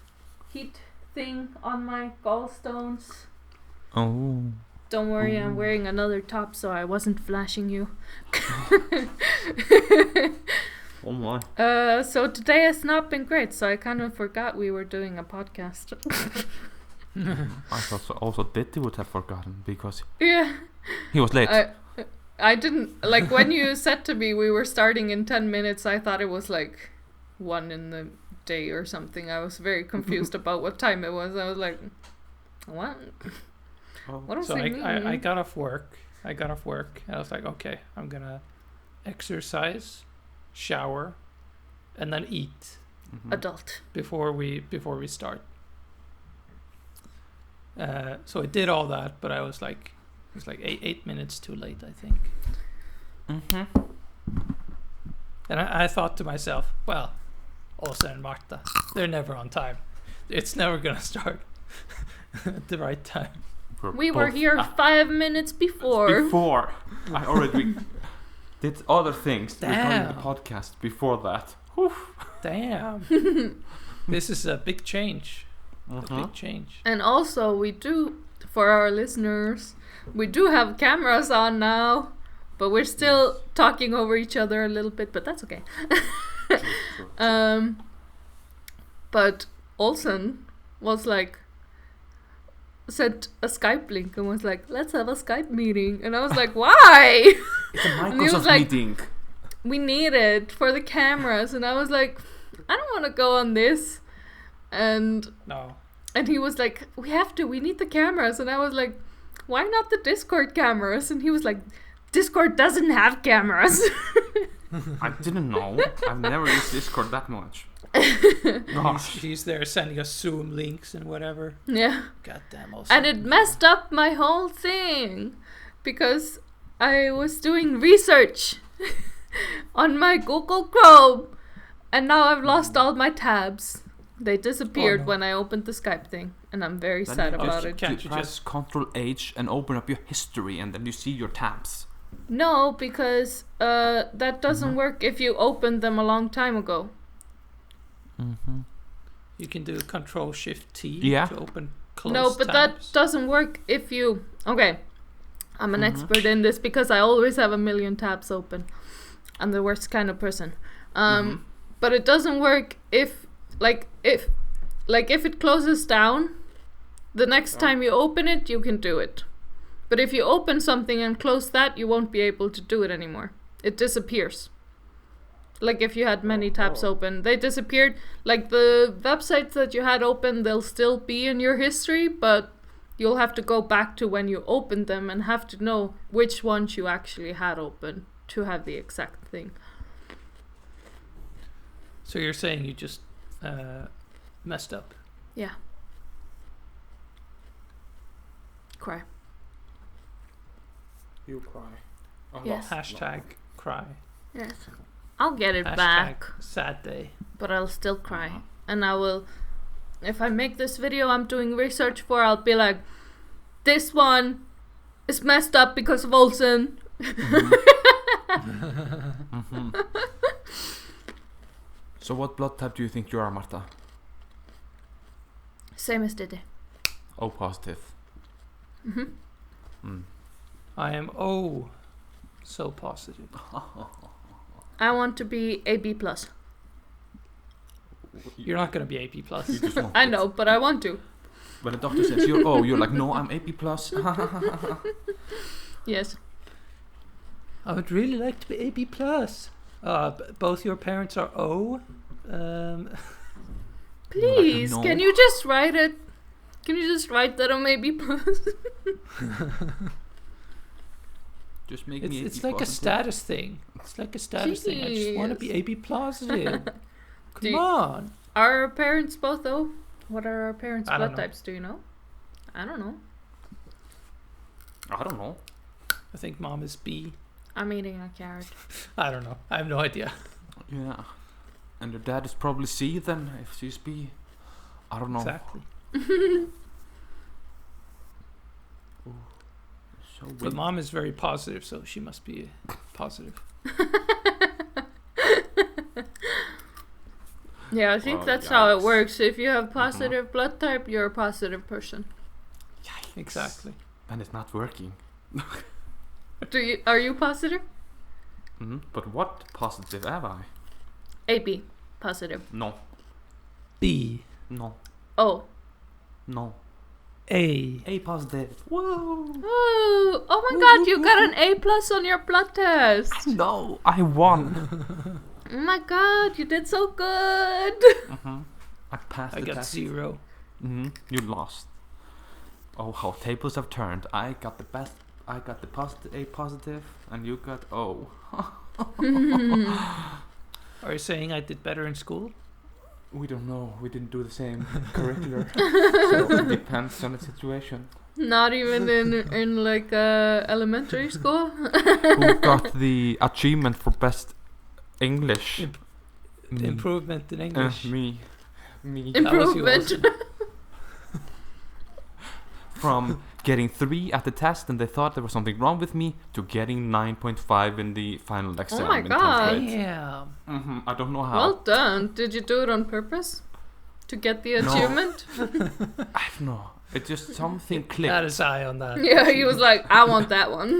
heat thing on my gallstones. Don't worry, I'm wearing another top, so I wasn't flashing you. Oh my. So today has not been great, so I kind of forgot we were doing a podcast. I thought also Diddi would have forgotten, because yeah, he was late. I didn't, like, when you said to me we were starting in 10 minutes, I thought it was like 1 in the day or something. I was very confused about what time it was. I was like, what? What does it mean? I got off work. I was like, okay, I'm gonna exercise, shower, and then eat. Adult. Before we start. So I did all that, but I was like, it was like 8 minutes too late, I think. And I thought to myself, well, Åsa and Marta, they're never on time. It's never gonna start at the right time. We were here 5 minutes before. Before I already did other things regarding the podcast before that. Oof. Damn. This is a big change. A big change. And also, we do, for our listeners, we do have cameras on now, but we're still talking over each other a little bit, but that's okay. True. But Olsen was like, sent a Skype link and was like, let's have a Skype meeting. And I was like, why? It's a Microsoft meeting. We need it for the cameras. And I was like, I don't want to go on this. And he was like, we need the cameras. And I was like, why not the Discord cameras? And he was like, Discord doesn't have cameras. I didn't know. I've never used Discord that much. He's there sending us Zoom links and whatever. Yeah. Goddamn. And it messed up my whole thing, because I was doing research on my Google Chrome, and now I've lost all my tabs. They disappeared when I opened the Skype thing, and I'm very sad about it. Can't you press Ctrl-H and open up your history, and then you see your tabs? No, because that doesn't work if you opened them a long time ago. You can do Ctrl-Shift-T to open close No, but tabs. that doesn't work if you... Okay, I'm an expert in this because I always have a million tabs open. I'm the worst kind of person. But it doesn't work if it closes down, the next time you open it, you can do it. But if you open something and close that, you won't be able to do it anymore. It disappears. Like if you had many tabs open, they disappeared. Like the websites that you had open, they'll still be in your history, but you'll have to go back to when you opened them and have to know which ones you actually had open to have the exact thing. So you're saying you just messed up? Yeah. Cry. You cry. Yes. Hashtag cry. Yes. I'll get it back. Sad day. But I'll still cry. And I will, if I make this video I'm doing research for, I'll be like, this one is messed up because of Olsen. So what blood type do you think you are, Marta? Same as Diddi. O positive. I am O. So positive. I want to be AB+. You're not going to be AP+. You just want I it. know, but I want to. When the doctor says you're O, you're like, no, I'm AP+. Yes. I would really like to be AP+. Both your parents are O. Please, no. can you just write it? Can you just write that I'm AB+? Just make me It's AP like a positive. status thing. It's like a status thing. I just want to be AB positive. Come on. Are our parents both O? What are our parents' I don't blood know. types? Do you know? I don't know. I don't know. I think mom is B. I'm eating a carrot. I don't know. I have no idea. Yeah. And your dad is probably C then, if she's B. I don't know. Exactly. So But weird. mom is very positive, so she must be positive. Yeah, I think Well, that's how it yikes. works. If you have positive blood type, you're a positive person. Yikes. Exactly. And it's not working. Are you positive? But what positive am I? AB positive. No. B. No. O. No. A. A positive. Whoa. Ooh, oh my god, you got an A+ on your blood test. No, I won. Oh my god, you did so good. I passed I the got test. 0. You lost. Oh, how tables have turned. I got the best. I got the A positive, and you got O. Are you saying I did better in school? We don't know. We didn't do the same curricular. So it depends on the situation. Not even in like elementary school. Who got the achievement for best English? Me. Improvement in English. Me. That was you, Improvement. Olsen. From getting 3 at the test and they thought there was something wrong with me to getting 9.5 in the final exam. my in 10th God. grade. Damn. I don't know how. Well done. Did you do it on purpose? To get the No. achievement? I don't know. It just something clicked. That is high on that. Yeah, he was like, I want that one.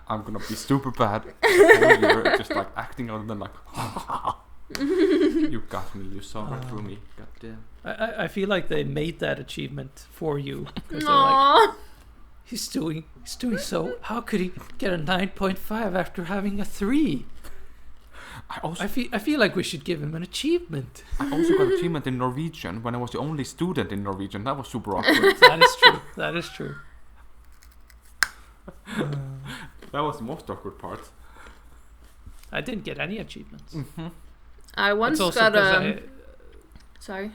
I'm gonna be super bad. You're just like acting out and then like you got me, you saw right through me. God damn. I feel like they made that achievement for you. 'Cause they're like, Aww. he's doing so. How could he get a 9.5 after having a 3? I feel like we should give him an achievement. I also got achievement in Norwegian when I was the only student in Norwegian. That was super awkward. That is true. That is true. That was the most awkward part. I didn't get any achievements. I once It's also got 'cause a... Sorry.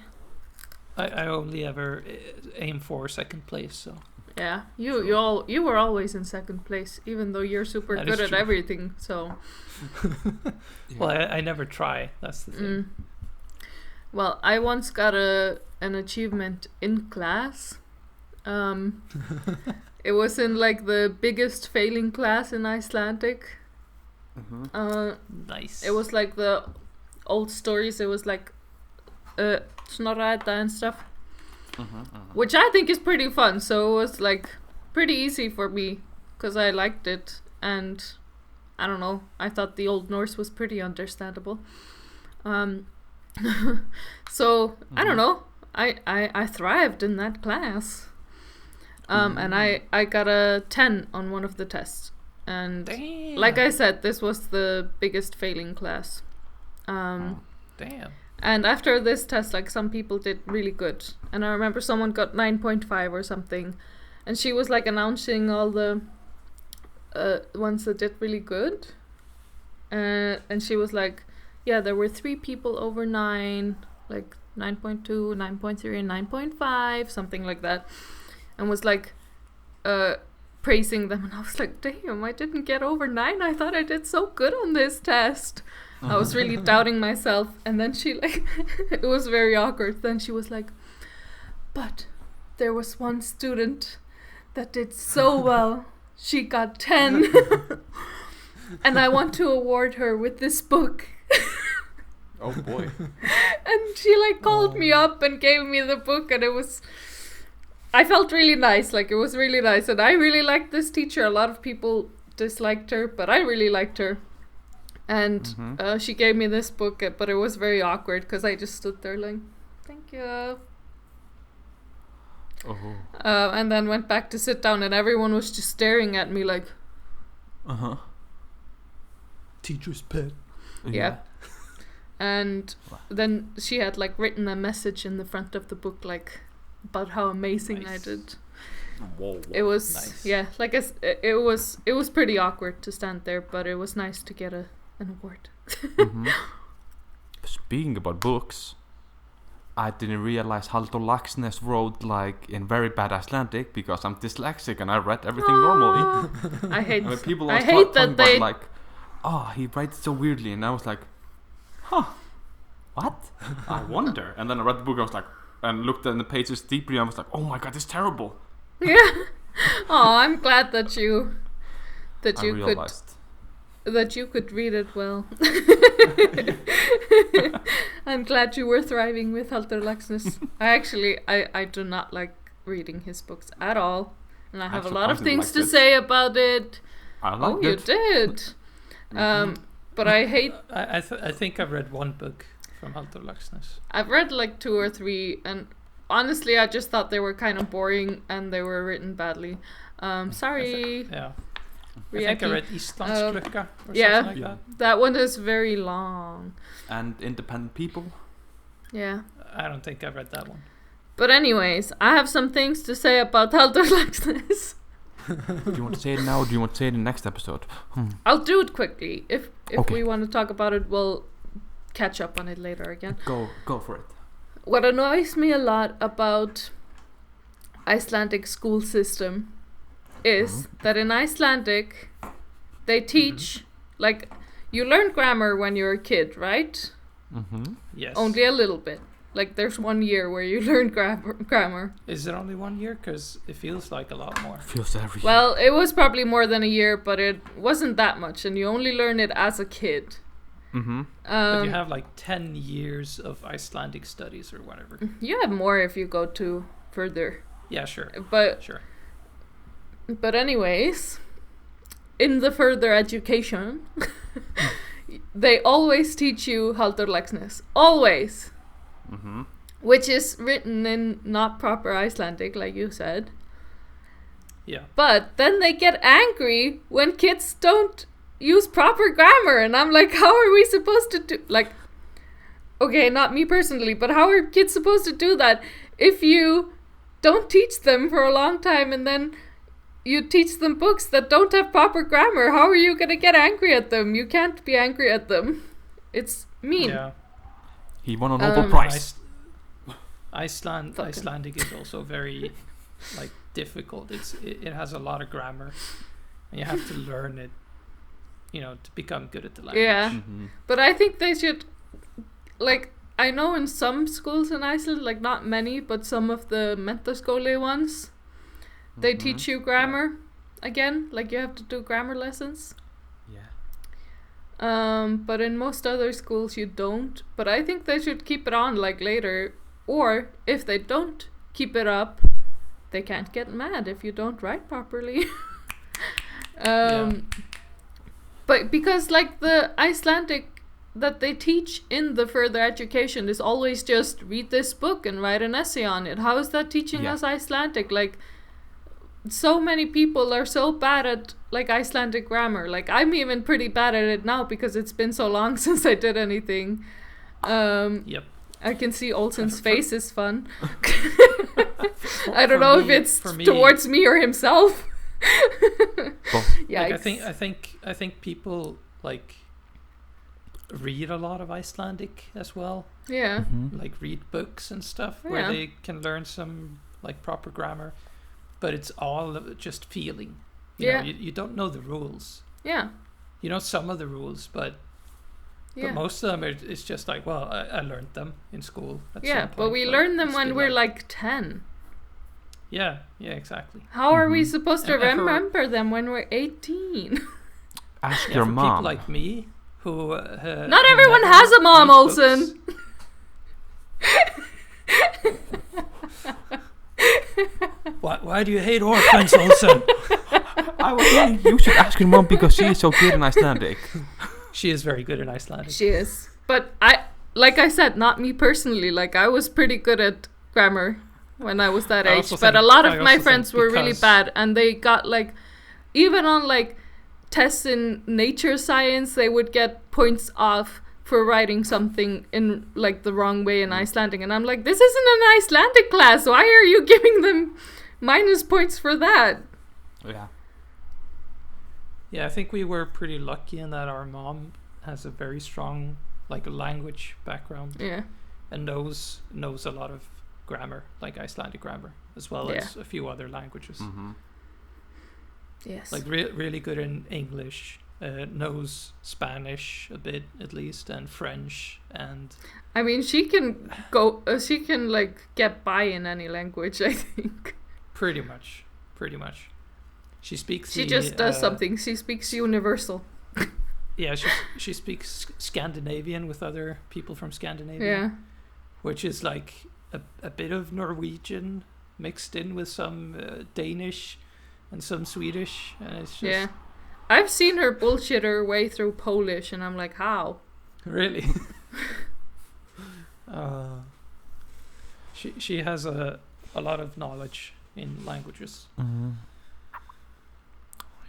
I only ever aim for second place, so Yeah, you were always in second place, even though you're super That good is at true. everything. So, well, I never try. That's the thing. well, I once got an achievement in class. It was in like the biggest failing class in Icelandic. Nice. It was like the old stories. It was like Snorra and stuff. Which I think is pretty fun, so it was like pretty easy for me because I liked it, and I don't know, I thought the Old Norse was pretty understandable. So I don't know, I thrived in that class, and I got a 10 on one of the tests, and Damn. like I said, this was the biggest failing class. Damn. And after this test, like, some people did really good. And I remember someone got 9.5 or something. And she was, like, announcing all the ones that did really good. And she was like, yeah, there were 3 people over 9, like 9.2, 9.3, and 9.5, something like that. And was like, praising them, and I was like, damn, I didn't get over 9. I thought I did so good on this test. I was really doubting myself, and then she like, it was very awkward. Then she was like, but there was one student that did so well. She got 10. And I want to award her with this book. Oh boy. And she like called me up and gave me the book, and I felt really nice. Like, it was really nice, and I really liked this teacher. A lot of people disliked her, but I really liked her. And she gave me this book, but it was very awkward because I just stood there like, thank you. And then went back to sit down, and everyone was just staring at me like, teacher's pet. Yeah. And then she had like written a message in the front of the book, like, about how amazing I did. Whoa. It was nice. Yeah, like it was pretty awkward to stand there, but it was nice to get an award. Speaking about books, I didn't realize Halldór Laxness wrote like in very bad Icelandic because I'm dyslexic and I read everything normally. I hate people I hate that they like, oh, he writes so weirdly, and I was like, huh, what? I wonder. And then I read the book, I was like, and looked at the pages deeply, and I was like, oh my god, it's terrible. Yeah. Oh, I'm glad that you could read it well. I'm glad you were thriving with Halldór Laxness. I do not like reading his books at all, and I have a lot of things to say about it. I liked you it. did. But I hate. I think I've read one book from Halldór Laxness. I've read like 2 or 3, and honestly, I just thought they were kind of boring and they were written badly. Sorry. Yeah. I think I read Icelandic or yeah, something like that. That one is very long. And Independent People. Yeah. I don't think I've read that one. But anyways, I have some things to say about Halldór Laxness. Do you want to say it now, or do you want to say it in the next episode? I'll do it quickly. If Okay. we want to talk about it, we'll catch up on it later again. Go for it. What annoys me a lot about Icelandic school system is that in Icelandic they teach, like, you learn grammar when you're a kid, right? Yes. Only a little bit. Like, there's 1 year where you learn grammar. Is it only 1 year? Because it feels like a lot more. Feels every Well, it was probably more than a year, but it wasn't that much, and you only learn it as a kid. But you have like 10 years of Icelandic studies or whatever. You have more if you go to further. Yeah, sure. But anyways, in the further education, they always teach you Halldór Laxness. Always. Which is written in not proper Icelandic, like you said. Yeah. But then they get angry when kids don't use proper grammar, and I'm like, how are we supposed to do, like, okay, not me personally, but how are kids supposed to do that if you don't teach them for a long time and then you teach them books that don't have proper grammar? How are you gonna get angry at them? You can't be angry at them. It's mean. Yeah. He won a Nobel Prize. Icelandic is also very like difficult. It has a lot of grammar, and you have to learn it, to become good at the language. Yeah. But I think they should, like, I know in some schools in Iceland, like not many, but some of the mentaskóli ones, they teach you grammar again. Like, you have to do grammar lessons. But in most other schools you don't. But I think they should keep it on like later. Or if they don't keep it up, they can't get mad if you don't write properly. But because like the Icelandic that they teach in the further education is always just read this book and write an essay on it. How is that teaching us Icelandic? Like, so many people are so bad at like Icelandic grammar. Like, I'm even pretty bad at it now because it's been so long since I did anything. Yep. I can see Olsen's face is fun. I don't know if it's towards me or himself. Yeah, like, I think people like read a lot of Icelandic as well. Yeah. Like read books and stuff where they can learn some like proper grammar, but it's all just feeling. You know, you don't know the rules. Yeah. You know some of the rules, but most of them it's just like, well, I learned them in school. At some point, but we learn them when we're like 10. Yeah, exactly. How are we supposed to remember them when we're 18? Ask your mom. People like me who... Not everyone has a mom, Olsen! Why do you hate orphans, Olsen? I was saying you should ask your mom because she is so good in Icelandic. She is very good in Icelandic. She is. But like I said, not me personally. Like, I was pretty good at grammar when I was that age. But a lot of my friends were really bad. And they got, like, even on, like, tests in nature science, they would get points off for writing something in, like, the wrong way in Icelandic. And I'm like, this isn't an Icelandic class. Why are you giving them minus points for that? Yeah. Yeah, I think we were pretty lucky in that our mom has a very strong, like, language background. Yeah. And knows a lot of grammar, like Icelandic grammar, as well as a few other languages. Mm-hmm. Yes. Like, really good in English, knows Spanish a bit, at least, and French, and... I mean, she can like, get by in any language, I think. Pretty much. She speaks. She just does something. She speaks universal. Yeah, she speaks Scandinavian with other people from Scandinavia. Yeah. Which is like a bit of Norwegian mixed in with some Danish and some Swedish, and it's just I've seen her bullshit her way through Polish, and I'm like, how? Really? She has a lot of knowledge in languages. Mm-hmm.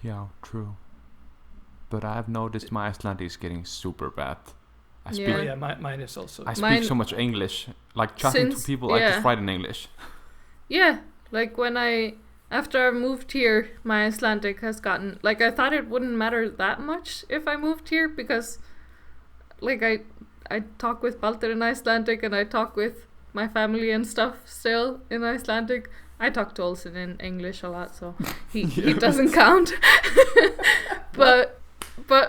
Yeah, true. But I've noticed my Icelandic is getting super bad. Mine is also. I speak so much English. Like, chatting to people, I just write in English. Yeah, like after I moved here, my Icelandic has gotten, like, I thought it wouldn't matter that much if I moved here, because, like, I talk with Baldur in Icelandic, and I talk with my family and stuff still in Icelandic. I talk to Olsen in English a lot, so he doesn't count. but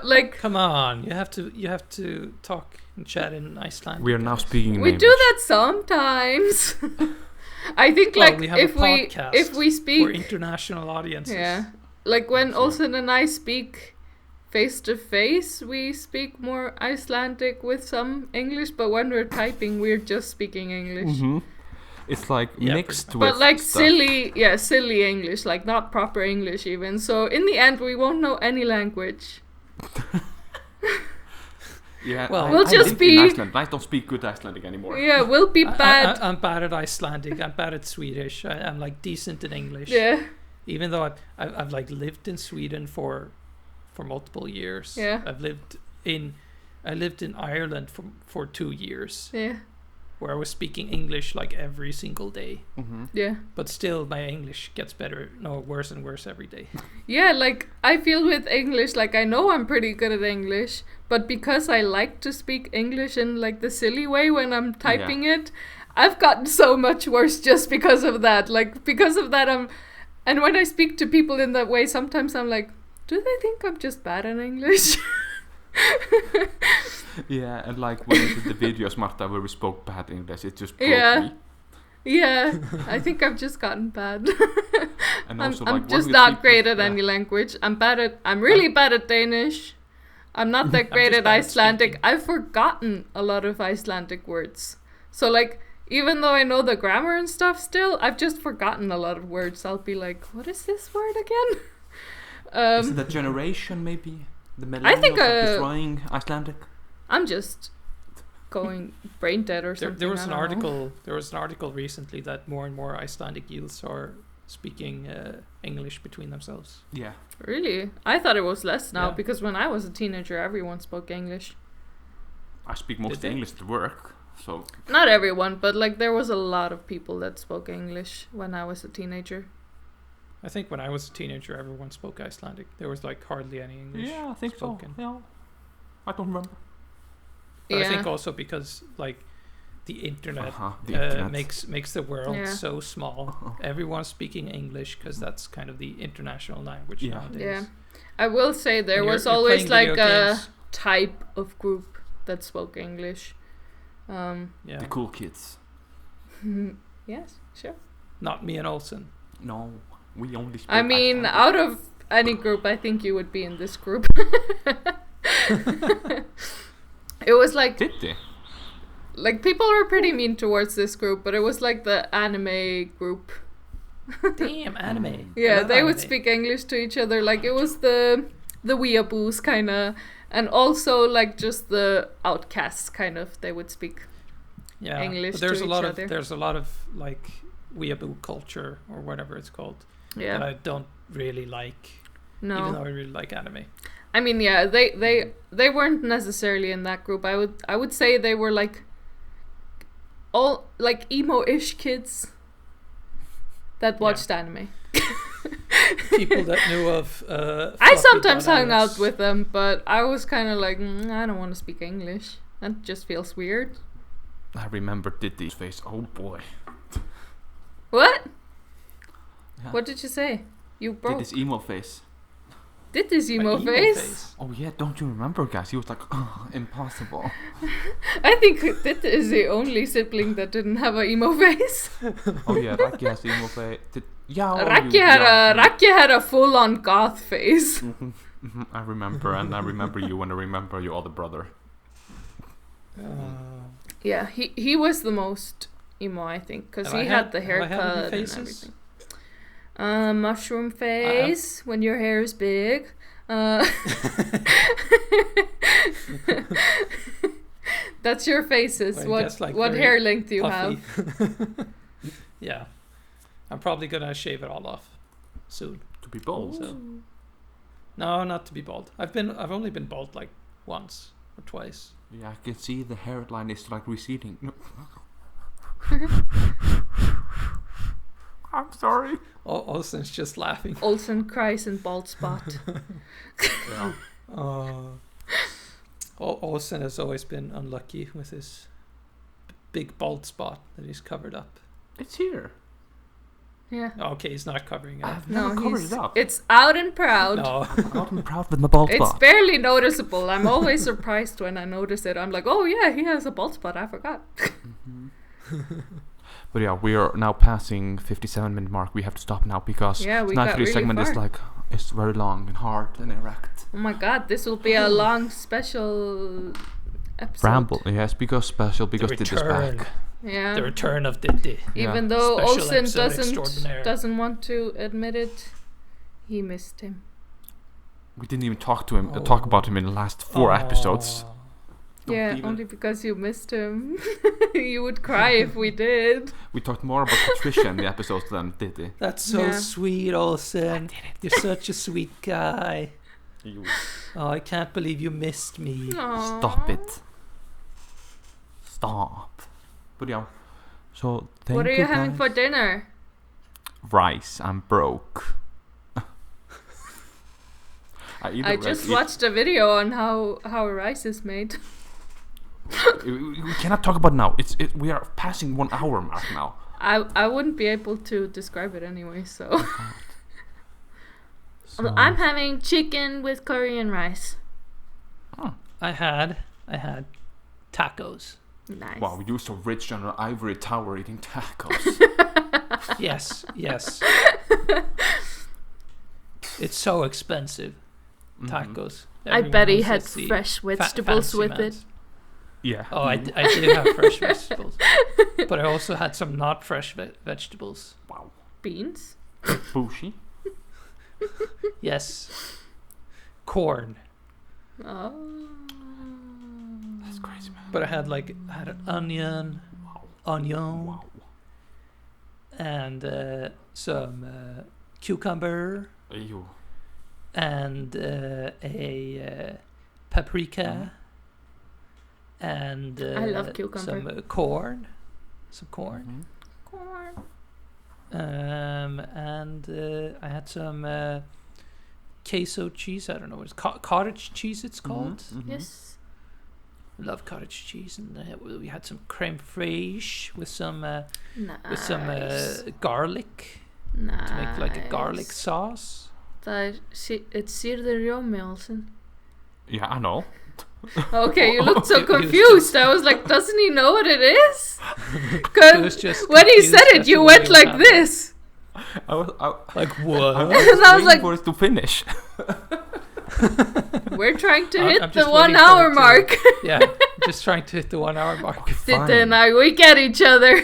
like, come on, you have to talk and chat in Icelandic. We are now speaking in we English. do that sometimes. I think, like, we have if we speak for international audiences. Yeah, like when Olsen and I speak face to face, we speak more Icelandic with some English, but when we're typing, we're just speaking English. Mm-hmm. It's like mixed with but like stuff. silly English, like not proper English even. So in the end, we won't know any language. Yeah, well, we'll just be. In Iceland. I don't speak good Icelandic anymore. Yeah, we'll be bad. I'm bad at Icelandic. I'm bad at Swedish. I'm like decent in English. Yeah. Even though I've like lived in Sweden for multiple years. Yeah. I lived in Ireland for 2 years. Yeah. Where I was speaking English like every single day. Mm-hmm. Yeah. But still, my English gets worse and worse every day. Yeah, like, I feel with English, like, I know I'm pretty good at English, but because I like to speak English in, like, the silly way when I'm typing it, I've gotten so much worse just because of that. Like, because of that, and when I speak to people in that way, sometimes I'm like, do they think I'm just bad at English? Yeah, and like when we did the videos, Marta, where we spoke bad English, it just broke me. Yeah, I think I've just gotten bad. And also, I'm just not great at any language. I'm really bad at Danish. I'm not that great at Icelandic. I've forgotten a lot of Icelandic words. So, like, even though I know the grammar and stuff still, I've just forgotten a lot of words. I'll be like, what is this word again? Is it the generation, maybe? The millennials destroying Icelandic? I'm just going brain dead or something. There was an article recently that more and more Icelandic youths are speaking English between themselves. Yeah. Really? I thought it was less now, because when I was a teenager, everyone spoke English. I speak mostly English at work, so... Not everyone, but, like, there was a lot of people that spoke English when I was a teenager. I think when I was a teenager, everyone spoke Icelandic. There was, like, hardly any English Yeah, I think spoken. so. Yeah. I don't remember. But I think also because, like, the internet, the internet. makes the world so small. Everyone's speaking English because that's kind of the international language nowadays. Yeah, I will say there was you're always playing like video a games. type of group that spoke English. The cool kids. Yes, sure. Not me and Olsen. No, we only speak I mean, Icelandic. out of any group, I think you would be in this group. It was like Diddi. like people were pretty mean towards this group, but it was like the anime group. Damn, anime. Yeah, I love they would anime. speak English to each other. Like it was the weeaboos kind of, and also like just the outcasts kind of. They would speak English but there's to a lot each of other. there's a lot of like weeaboo culture or whatever it's called that I don't really like. No, even though I really like anime. I mean, yeah, they weren't necessarily in that group. I would say they were like all like emo-ish kids that watched anime. People that knew of. I floppy sometimes hung bananas. out with them, but I was kind of like, I don't want to speak English. That just feels weird. I remember Diddi's face. Oh boy. What? Yeah. What did you say? You broke. Diddi's emo face. Did this My emo face? Oh yeah, don't you remember, guys? He was like, oh, impossible. I think Diddi is the only sibling that didn't have an emo face. Oh yeah, Raki has emo face. Raki had a full-on goth face. I remember, and I remember you, and I remember your other brother. Yeah, he was the most emo, I think, because he had the haircut and everything. Mushroom face when your hair is big. That's your faces. Well, I guess, like, what very hair length do you have? Yeah, I'm probably gonna shave it all off soon. To be bold. So. No, not to be bald. I've only been bald like once or twice. Yeah, I can see the hairline is like receding. No. I'm sorry. Olsen's just laughing. Olsen cries in bald spot. Yeah. Olsen has always been unlucky with his big bald spot that he's covered up. It's here. Yeah. Okay, he's not covering it up. I've never covered it up. It's out and proud. No. I'm out and proud with my bald It's spot. barely noticeable. I'm always surprised when I notice it. I'm like, oh yeah, he has a bald spot. I forgot. But yeah, we are now passing 57-minute mark. We have to stop now because we got Snæfríður really segment is far. like it's very long and hard and erect. Oh my god, this will be a long special episode. Ramble, yes, because Diddi's back. Yeah. The return of Diddi. Even though Special Olsen episode extraordinaire. doesn't want to admit it, he missed him. We didn't even talk to him, talk about him in the last 4 episodes. Yeah, only because you missed him. You would cry if we did. We talked more about Patricia in the episodes than Diddi. That's so sweet, Olsen. You're such a sweet guy. Oh, I can't believe you missed me. Aww. Stop it. Stop. But yeah, so thank What are you having guys. for dinner? Rice. I'm broke. I just watched a video on how rice is made. We cannot talk about it now. We are passing 1 hour mark now. I wouldn't be able to describe it anyway, so. I'm having chicken with curry and rice. Oh. I had tacos. Nice. Wow, you're so rich on an ivory tower eating tacos. Yes. It's so expensive. Tacos. I bet he Everyone had says the fresh vegetables fancy with mans. it. Yeah. Oh, I did have fresh vegetables. But I also had some not fresh vegetables. Wow. Beans? Bushy. Yes. Corn. Oh. That's crazy, man. But I had an onion. Wow. And some cucumber. Ew. And a paprika. And I love cucumber. some corn. Corn. And I had some queso cheese. I don't know what it's cottage cheese. It's called. Yes. Love cottage cheese, and we had some creme fraiche with some garlic to make like a garlic sauce. It's sýrður rjómi, Olsen. Yeah, I know. Okay, you looked so confused. I was like, doesn't he know what it is? Because when he said it, you went like this. I was like, what? And I was like, for it to finish. We're trying to hit the 1 hour mark. Yeah, just trying to hit the 1 hour mark. Diddi and I, we get each other.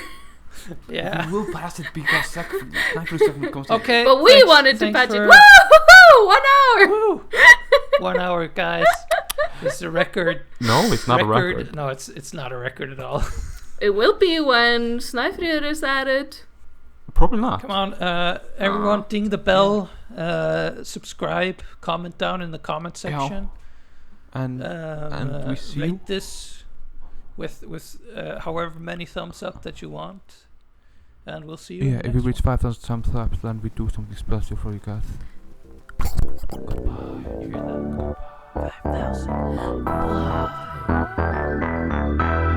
Yeah. We will pass it because Snæfríður comes in. Okay. But we wanted to patch it. Woo! 1 hour! Woo! 1 hour, guys. It's a record. No, it's not a record. No, it's not a record at all. It will be when Snæfríður is at it. Probably not. Come on, everyone, ding the bell, subscribe, comment down in the comment section, and we see rate this with however many thumbs up that you want, and we'll see you. Yeah, if we reach 5,000 thumbs up, then we do something special for you guys. Goodbye. You hear that? 5,000. Goodbye.